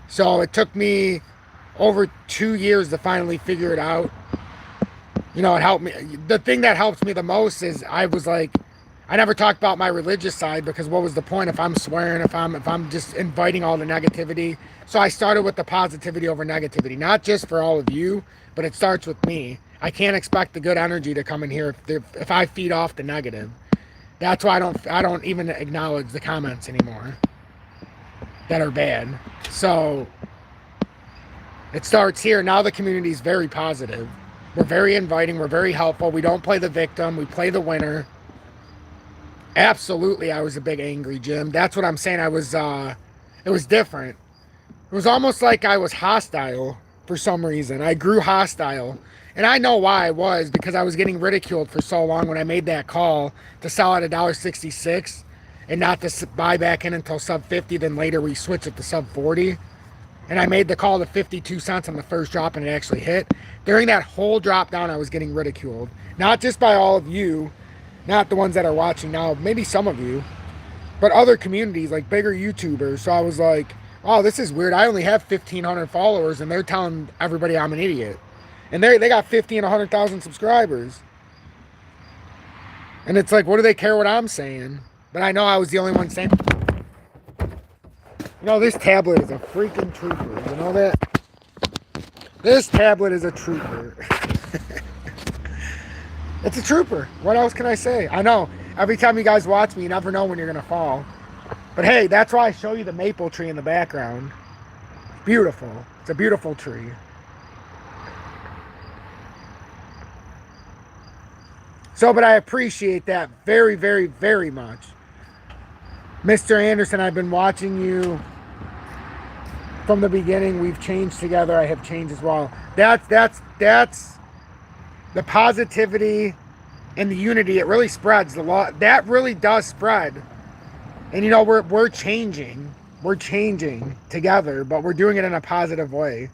So it took me over 2 years to finally figure it out. You know, it helped me. The thing that helps me the most is I was like, I never talked about my religious side because what was the point if I'm swearing, if I'm just inviting all the negativity. So I started with the positivity over negativity, not just for all of you, but it starts with me. I can't expect the good energy to come in here if I feed off the negative. That's why I don't even acknowledge the comments anymore that are bad. So it starts here. Now the community is very positive. We're very inviting. We're very helpful. We don't play the victim. We play the winner. Absolutely, I was a big angry Jim. That's what I'm saying. It was different. It was almost like I was hostile for some reason. I grew hostile. And I know why I was, because I was getting ridiculed for so long when I made that call to sell at $1.66 and not to buy back in until sub 50. Then later we switched it to sub 40. And I made the call to 52 cents on the first drop and it actually hit. During that whole drop down, I was getting ridiculed. Not just by all of you, not the ones that are watching now, maybe some of you, but other communities, like bigger YouTubers. So I was like, oh, this is weird. I only have 1,500 followers and they're telling everybody I'm an idiot. And they got 50 and 100,000 subscribers. And it's like, what do they care what I'm saying? But I know I was the only one saying. You know, this tablet is a freaking trooper. You know that? This tablet is a trooper. It's a trooper. What else can I say? I know. Every time you guys watch me, you never know when you're going to fall. But hey, that's why I show you the maple tree in the background. It's beautiful. It's a beautiful tree. So, but I appreciate that very, very, very much. Mr. Anderson, I've been watching you from the beginning. We've changed together. I have changed as well. That's the positivity and the unity. It really spreads. The law that really does spread. And you know, we're changing. We're changing together, but we're doing it in a positive way.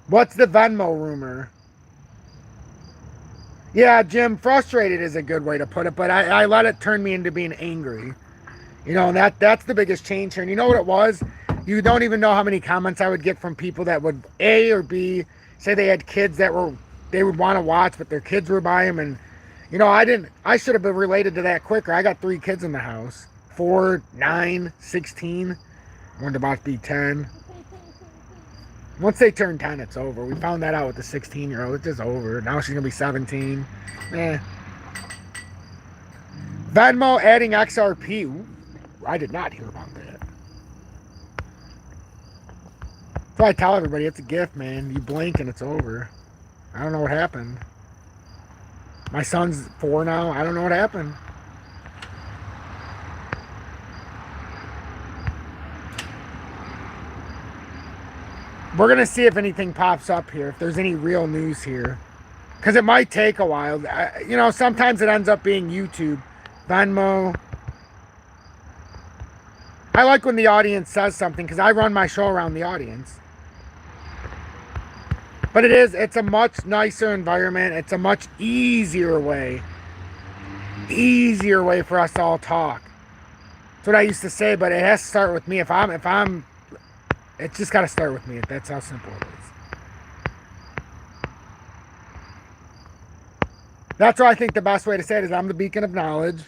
What's the Venmo rumor? Yeah, Jim, frustrated is a good way to put it, but I let it turn me into being angry. You know, and that's the biggest change here. And you know what it was? You don't even know how many comments I would get from people that would A or B say they had kids that they would want to watch, but their kids were by them. And, you know, I should have been related to that quicker. I got 3 kids in the house. 4, 9, 16. One's about to be 10. Once they turn 10, it's over. We found that out with the 16-year-old. It's just over. Now she's going to be 17. Venmo adding XRP. Ooh, I did not hear about that. So I tell everybody, it's a gift, man. You blink and it's over. I don't know what happened. My son's 4 now. I don't know what happened. We're going to see if anything pops up here, if there's any real news here. Because it might take a while. You know, sometimes it ends up being YouTube, Venmo. I like when the audience says something because I run my show around the audience. But it's a much nicer environment. It's a much easier way for us to all talk. That's what I used to say, but it has to start with me. If I'm it's just got to start with me. That's how simple it is. That's why I think the best way to say it is I'm the beacon of knowledge.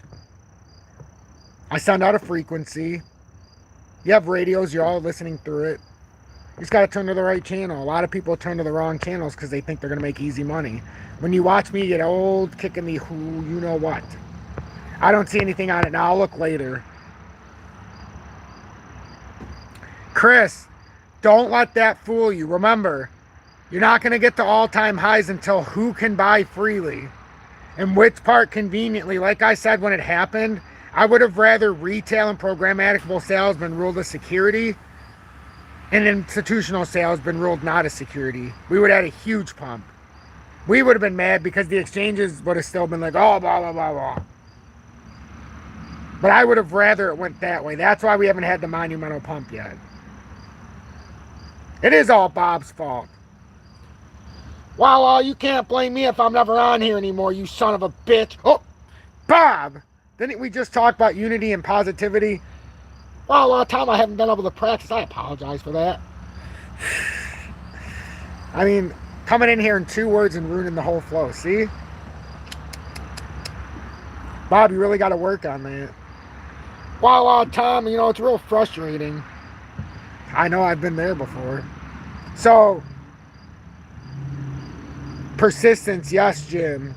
I send out a frequency. You have radios. You're all listening through it. You just got to turn to the right channel. A lot of people turn to the wrong channels because they think they're going to make easy money. When you watch me get old, kicking the who, you know what. I don't see anything on it now. I'll look later. Chris, don't let that fool you. Remember, you're not going to get to all-time highs until who can buy freely. And which part conveniently. Like I said when it happened, I would have rather retail and programmatic sales been ruled as security and institutional sales been ruled not as security. We would have had a huge pump. We would have been mad because the exchanges would have still been like, oh, blah, blah, blah, blah. But I would have rather it went that way. That's why we haven't had the monumental pump yet. It is all Bob's fault. Well, you can't blame me if I'm never on here anymore, you son of a bitch. Oh, Bob! Didn't we just talk about unity and positivity? Well, Tom, I haven't been able to practice. I apologize for that. I mean, coming in here in 2 words and ruining the whole flow. See? Bob, you really got to work on that. Well, Tom, you know, it's real frustrating. I know, I've been there before. So, persistence, yes, Jim.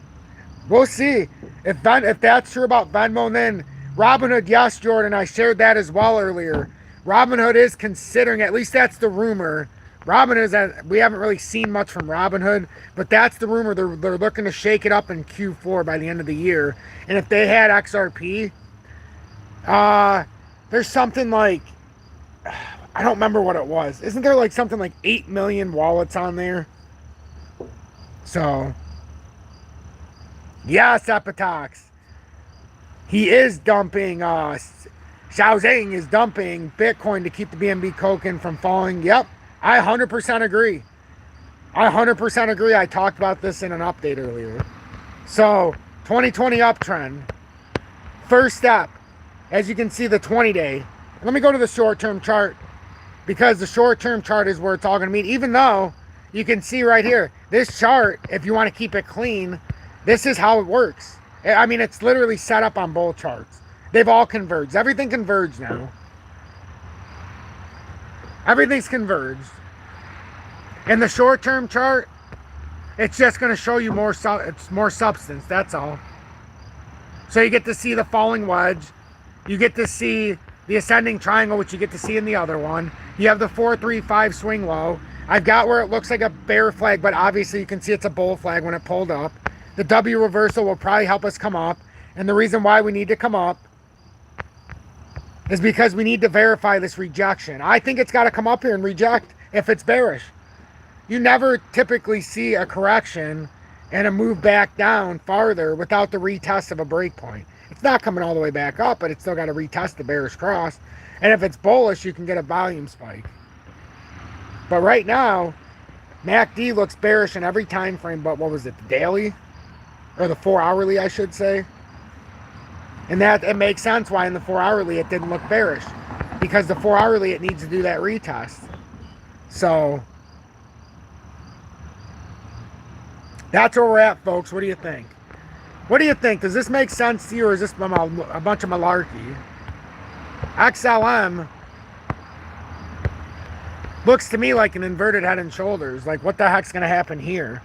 We'll see. If that's true about Venmo, then Robinhood, yes, Jordan. I shared that as well earlier. Robinhood is considering, at least that's the rumor. Robinhood, we haven't really seen much from Robinhood, but that's the rumor. They're looking to shake it up in Q4 by the end of the year. And if they had XRP, there's something like, I don't remember what it was. Isn't there like something like 8 million wallets on there? So, yes, Epitox. He is dumping, Xiaozheng is dumping Bitcoin to keep the BNB token from falling. Yep, I 100% agree. I 100% agree. I talked about this in an update earlier. So, 2020 uptrend. First step, as you can see, the 20-day. Let me go to the short-term chart, because the short-term chart is where it's all going to meet, even though you can see right here, this chart, if you want to keep it clean, this is how it works. I mean, it's literally set up on both charts. They've all converged. Everything converged now. Everything's converged. In the short-term chart, it's just going to show you more substance. That's all. So you get to see the falling wedge. You get to see the ascending triangle, which you get to see in the other one. You have the 4-3-5 swing low. I've got where it looks like a bear flag, but obviously you can see it's a bull flag when it pulled up. The W reversal will probably help us come up. And the reason why we need to come up is because we need to verify this rejection. I think it's got to come up here and reject if it's bearish. You never typically see a correction and a move back down farther without the retest of a break point. It's not coming all the way back up, but it's still got to retest the bearish cross. And if it's bullish, you can get a volume spike. But right now, MACD looks bearish in every time frame, but what was it, the daily? Or the 4-hourly, I should say. And that it makes sense why in the 4-hourly it didn't look bearish. Because the 4-hourly, it needs to do that retest. So that's where we're at, folks. What do you think? What do you think? Does this make sense to you, or is this a bunch of malarkey? XLM looks to me like an inverted head and shoulders. Like, what the heck's going to happen here?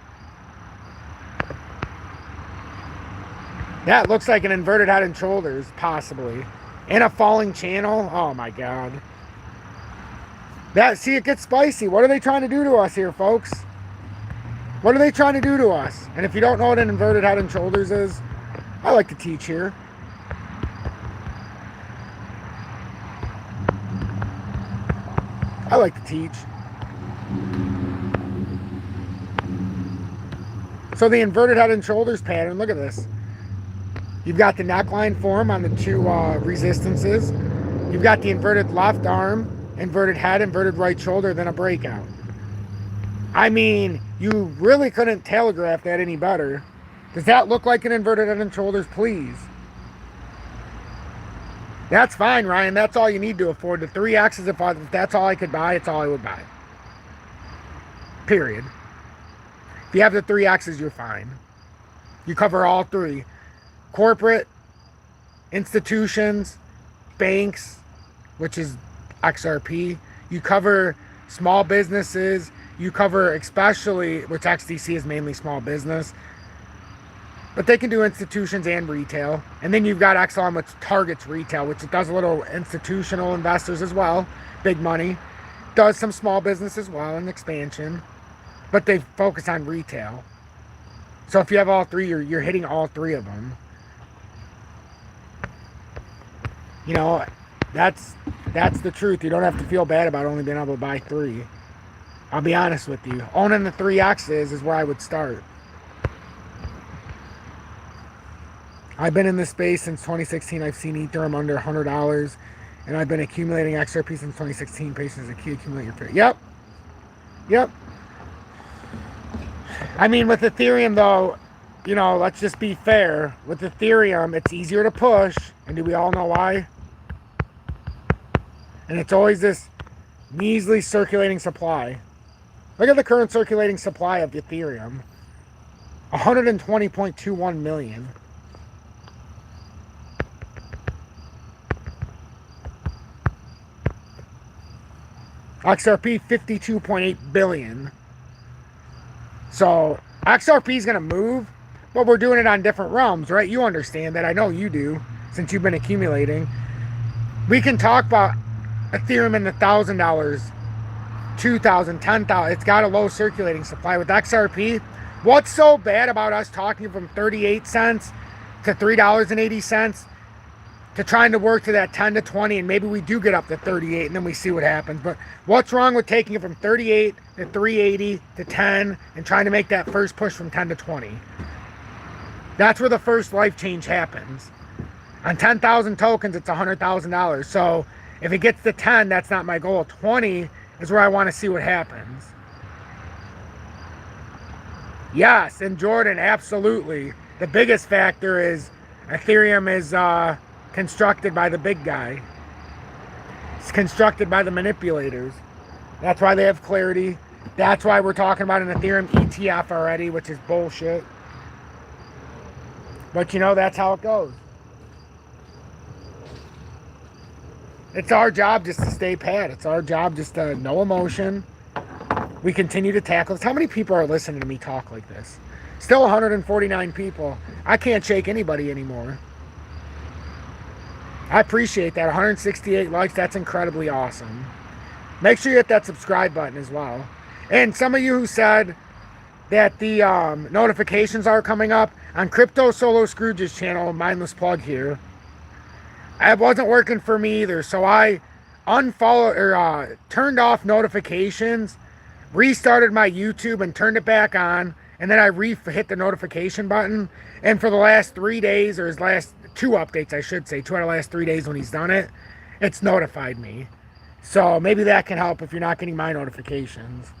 That looks like an inverted head and shoulders, possibly. In a falling channel. Oh, my God. See, it gets spicy. What are they trying to do to us here, folks? What are they trying to do to us? And if you don't know what an inverted head and shoulders is, I like to teach here. I like to teach. So the inverted head and shoulders pattern, look at this. You've got the neckline form on the two resistances. You've got the inverted left arm, inverted head, inverted right shoulder, then a breakout. I mean, you really couldn't telegraph that any better. Does that look like an inverted head and shoulders? Please. That's fine, Ryan. That's all you need to afford. The 3X's, if that's all I could buy, it's all I would buy. Period. If you have the 3X's, you're fine. You cover all three. Corporate, institutions, banks, which is XRP. You cover small businesses. You cover especially, which XDC is mainly small business. But they can do institutions and retail. And then you've got XLM, which targets retail, which it does a little institutional investors as well. Big money. Does some small business as well and expansion. But they focus on retail. So if you have all three, you're hitting all three of them. You know, that's the truth. You don't have to feel bad about only being able to buy three. I'll be honest with you. Owning the 3X's is where I would start. I've been in this space since 2016. I've seen Ethereum under $100. And I've been accumulating XRP since 2016. Patience is a key. Accumulate your fair. Yep. Yep. I mean, with Ethereum, though, you know, let's just be fair. With Ethereum, it's easier to push. And do we all know why? And it's always this measly circulating supply. Look at the current circulating supply of Ethereum. 120.21 million. XRP 52.8 billion. So XRP is going to move, but we're doing it on different realms, right? You understand that. I know you do, since you've been accumulating. We can talk about Ethereum in the $1,000, $2,000, $10,000. It's got a low circulating supply. With XRP, what's so bad about us talking from 38 cents to $3.80 to trying to work to that 10 to 20, and maybe we do get up to 38 and then we see what happens. But what's wrong with taking it from 38 to 380 to 10 and trying to make that first push from 10 to 20? That's where the first life change happens. On 10,000 tokens, it's $100,000. So if it gets to 10, that's not my goal. 20 is where I want to see what happens. Yes, and Jordan, absolutely. The biggest factor is Ethereum is constructed by the big guy. It's constructed by the manipulators. That's why they have clarity. That's why we're talking about an Ethereum ETF already, which is bullshit. But you know, that's how it goes. It's our job just to stay pat. It's our job just to no emotion. We continue to tackle this. How many people are listening to me talk like this? Still 149 people. I can't shake anybody anymore. I appreciate that. 168 likes. That's incredibly awesome. Make sure you hit that subscribe button as well. And some of you who said that the notifications are coming up on Crypto Solo Scrooge's channel, mindless plug here. It wasn't working for me either, so I unfollowed or turned off notifications, restarted my YouTube and turned it back on, and then I hit the notification button. And for the last 3 days, or his last 2 updates, I should say, 2 out of the last 3 days when he's done it, it's notified me. So maybe that can help if you're not getting my notifications.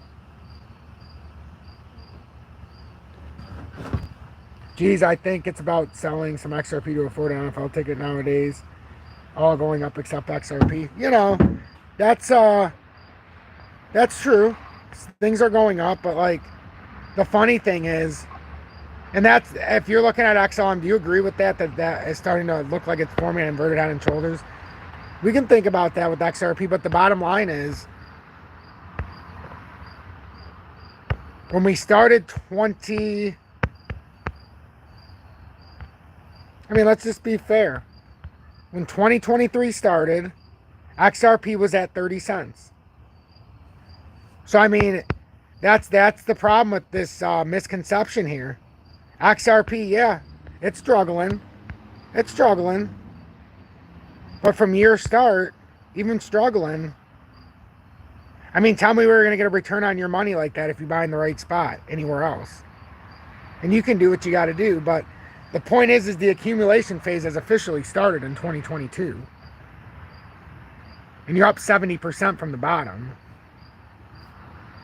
Geez, I think it's about selling some XRP to afford an NFL ticket nowadays. All going up except XRP. You know, that's true. Things are going up, but like the funny thing is, and that's, if you're looking at XLM, do you agree with that is starting to look like it's forming an inverted head and shoulders? We can think about that with XRP, but the bottom line is, when we started let's just be fair. When 2023 started, XRP was at 30 cents. So, I mean, that's the problem with this misconception here. XRP, yeah, it's struggling. It's struggling. But from year start, even struggling, I mean, tell me we were going to get a return on your money like that if you buy in the right spot anywhere else. And you can do what you got to do, but the point is the accumulation phase has officially started in 2022. And you're up 70% from the bottom.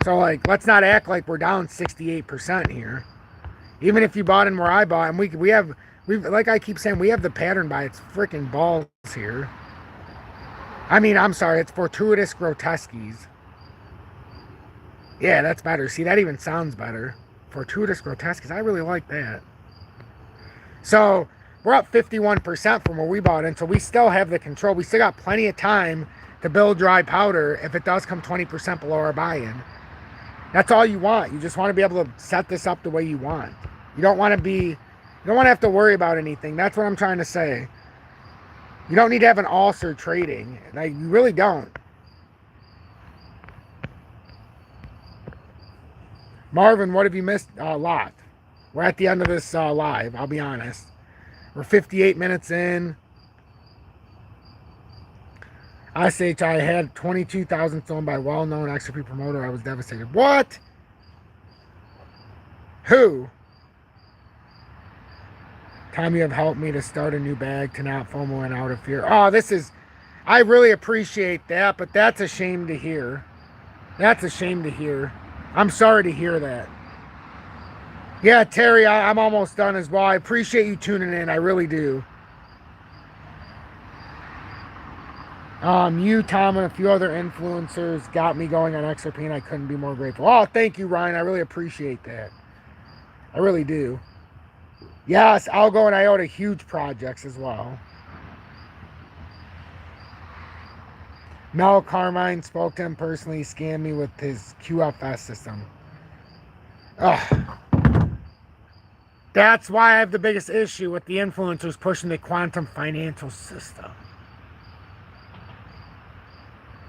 So, like, let's not act like we're down 68% here. Even if you bought in where I bought, and we have, like I keep saying, we have the pattern by its freaking balls here. I mean, I'm sorry, it's fortuitous grotesques. Yeah, that's better. See, that even sounds better. Fortuitous grotesques. I really like that. So we're up 51% from where we bought in, so we still have the control. We still got plenty of time to build dry powder if it does come 20% below our buy-in. That's all you want. You just want to be able to set this up the way you want. You don't want to have to worry about anything. That's what I'm trying to say. You don't need to have an ulcer trading. Like, you really don't. Marvin, what have you missed? A lot. We're at the end of this live, I'll be honest. We're 58 minutes in. I had 22,000 stolen by a well-known XRP promoter. I was devastated. What? Who? Tom, you have helped me to start a new bag, to not FOMO and out of fear. Oh, I really appreciate that, but that's a shame to hear. That's a shame to hear. I'm sorry to hear that. Yeah, Terry, I'm almost done as well. I appreciate you tuning in. I really do. You, Tom, and a few other influencers got me going on XRP, and I couldn't be more grateful. Oh, thank you, Ryan. I really appreciate that. I really do. Yes, Algo and IOTA, huge projects as well. Mel Carmine spoke to him personally. He scammed me with his QFS system. Ugh. That's why I have the biggest issue with the influencers pushing the quantum financial system.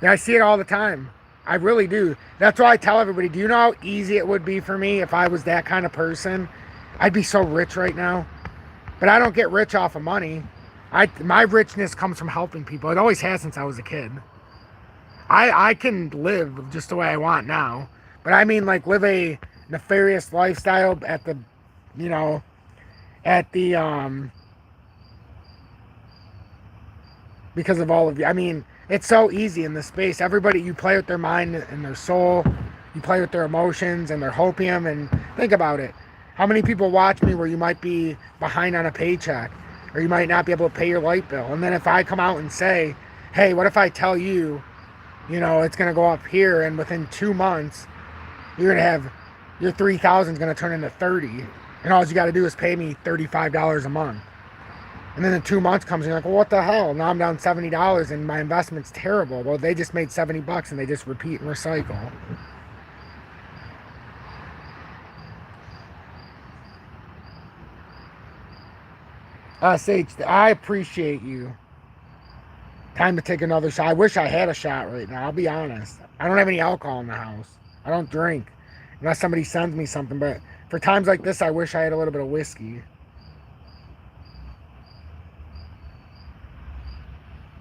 Yeah, I see it all the time. I really do. That's why I tell everybody, do you know how easy it would be for me if I was that kind of person? I'd be so rich right now. But I don't get rich off of money. My richness comes from helping people. It always has since I was a kid. I can live just the way I want now. But I mean, like, live a nefarious lifestyle at the, because of all of you. I mean, it's so easy in this space. Everybody, you play with their mind and their soul. You play with their emotions and their hopium. And think about it. How many people watch me where you might be behind on a paycheck, or you might not be able to pay your light bill? And then if I come out and say, hey, what if I tell you, it's going to go up here, and within 2 months, you're going to have, your 3,000 is going to turn into 30. And all you got to do is pay me $35 a month. And then in 2 months comes and you're like, well, what the hell? Now I'm down $70 and my investment's terrible. Well, they just made $70 and they just repeat and recycle. SH, I appreciate you. Time to take another shot. I wish I had a shot right now. I'll be honest. I don't have any alcohol in the house. I don't drink unless somebody sends me something. But for times like this, I wish I had a little bit of whiskey.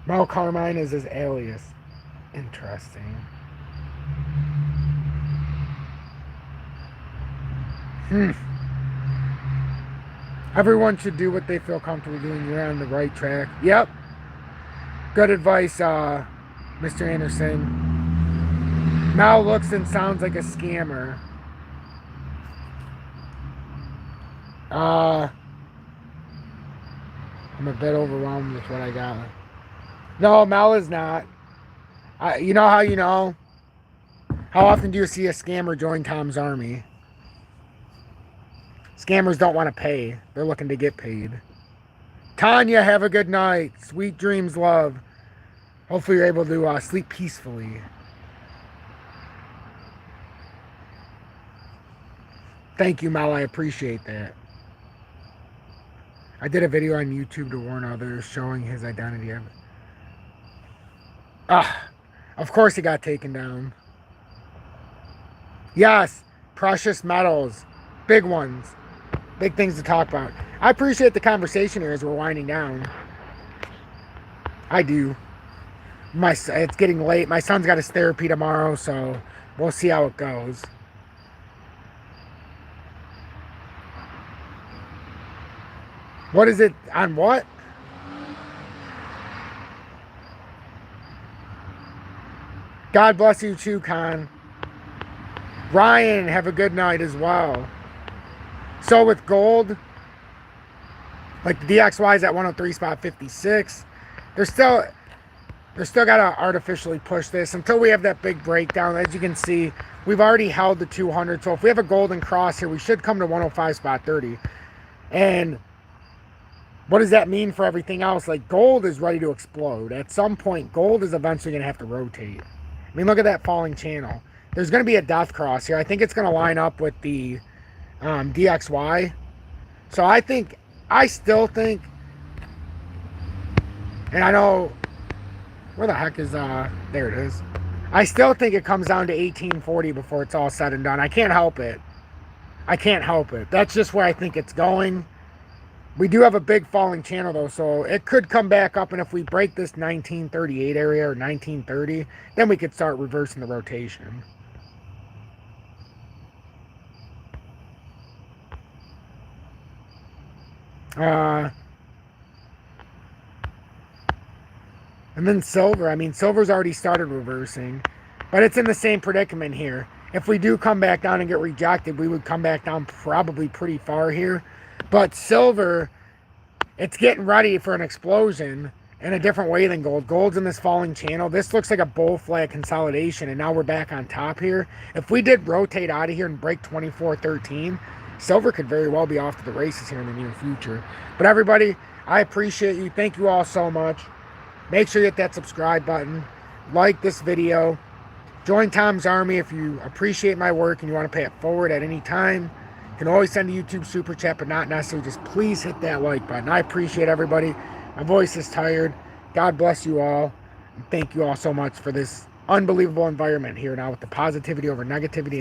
Mel Carmine is his alias. Interesting. Everyone should do what they feel comfortable doing. You're on the right track. Yep. Good advice, Mr. Anderson. Mel looks and sounds like a scammer. I'm a bit overwhelmed with what I got. No, Mel is not. You know how you know? How often do you see a scammer join Tom's army? Scammers don't want to pay. They're looking to get paid. Tanya, have a good night. Sweet dreams, love. Hopefully you're able to sleep peacefully. Thank you, Mel. I appreciate that. I did a video on YouTube to warn others, showing his identity. Of course he got taken down. Yes, precious metals. Big ones. Big things to talk about. I appreciate the conversation here as we're winding down. I do. It's getting late. My son's got his therapy tomorrow, so we'll see how it goes. What is it? On what? God bless you too, Con. Ryan, have a good night as well. So with gold, like the DXY is at 103 spot 56. They're still gotta artificially push this until we have that big breakdown. As you can see, we've already held the 200. So if we have a golden cross here, we should come to 105 spot 30. And what does that mean for everything else? Like gold is ready to explode. At some point, gold is eventually gonna have to rotate. I mean, look at that falling channel. There's gonna be a death cross here. I think it's gonna line up with the DXY. So I still think, and I know, where the heck is, there it is. I still think it comes down to 1840 before it's all said and done. I can't help it. I can't help it. That's just where I think it's going. We do have a big falling channel though, so it could come back up, and if we break this 1938 area or 1930, then we could start reversing the rotation. And then silver. I mean, silver's already started reversing, but it's in the same predicament here. If we do come back down and get rejected, we would come back down probably pretty far here. But silver, it's getting ready for an explosion in a different way than gold. Gold's in this falling channel. This looks like a bull flag consolidation, and now we're back on top here. If we did rotate out of here and break 24.13, silver could very well be off to the races here in the near future. But everybody, I appreciate you. Thank you all so much. Make sure you hit that subscribe button. Like this video. Join Tom's Army if you appreciate my work and you want to pay it forward at any time. You can always send a YouTube super chat, but not necessarily. Just please hit that like button. I appreciate everybody. My voice is tired. God bless you all. And thank you all so much for this unbelievable environment here now with the positivity over negativity. And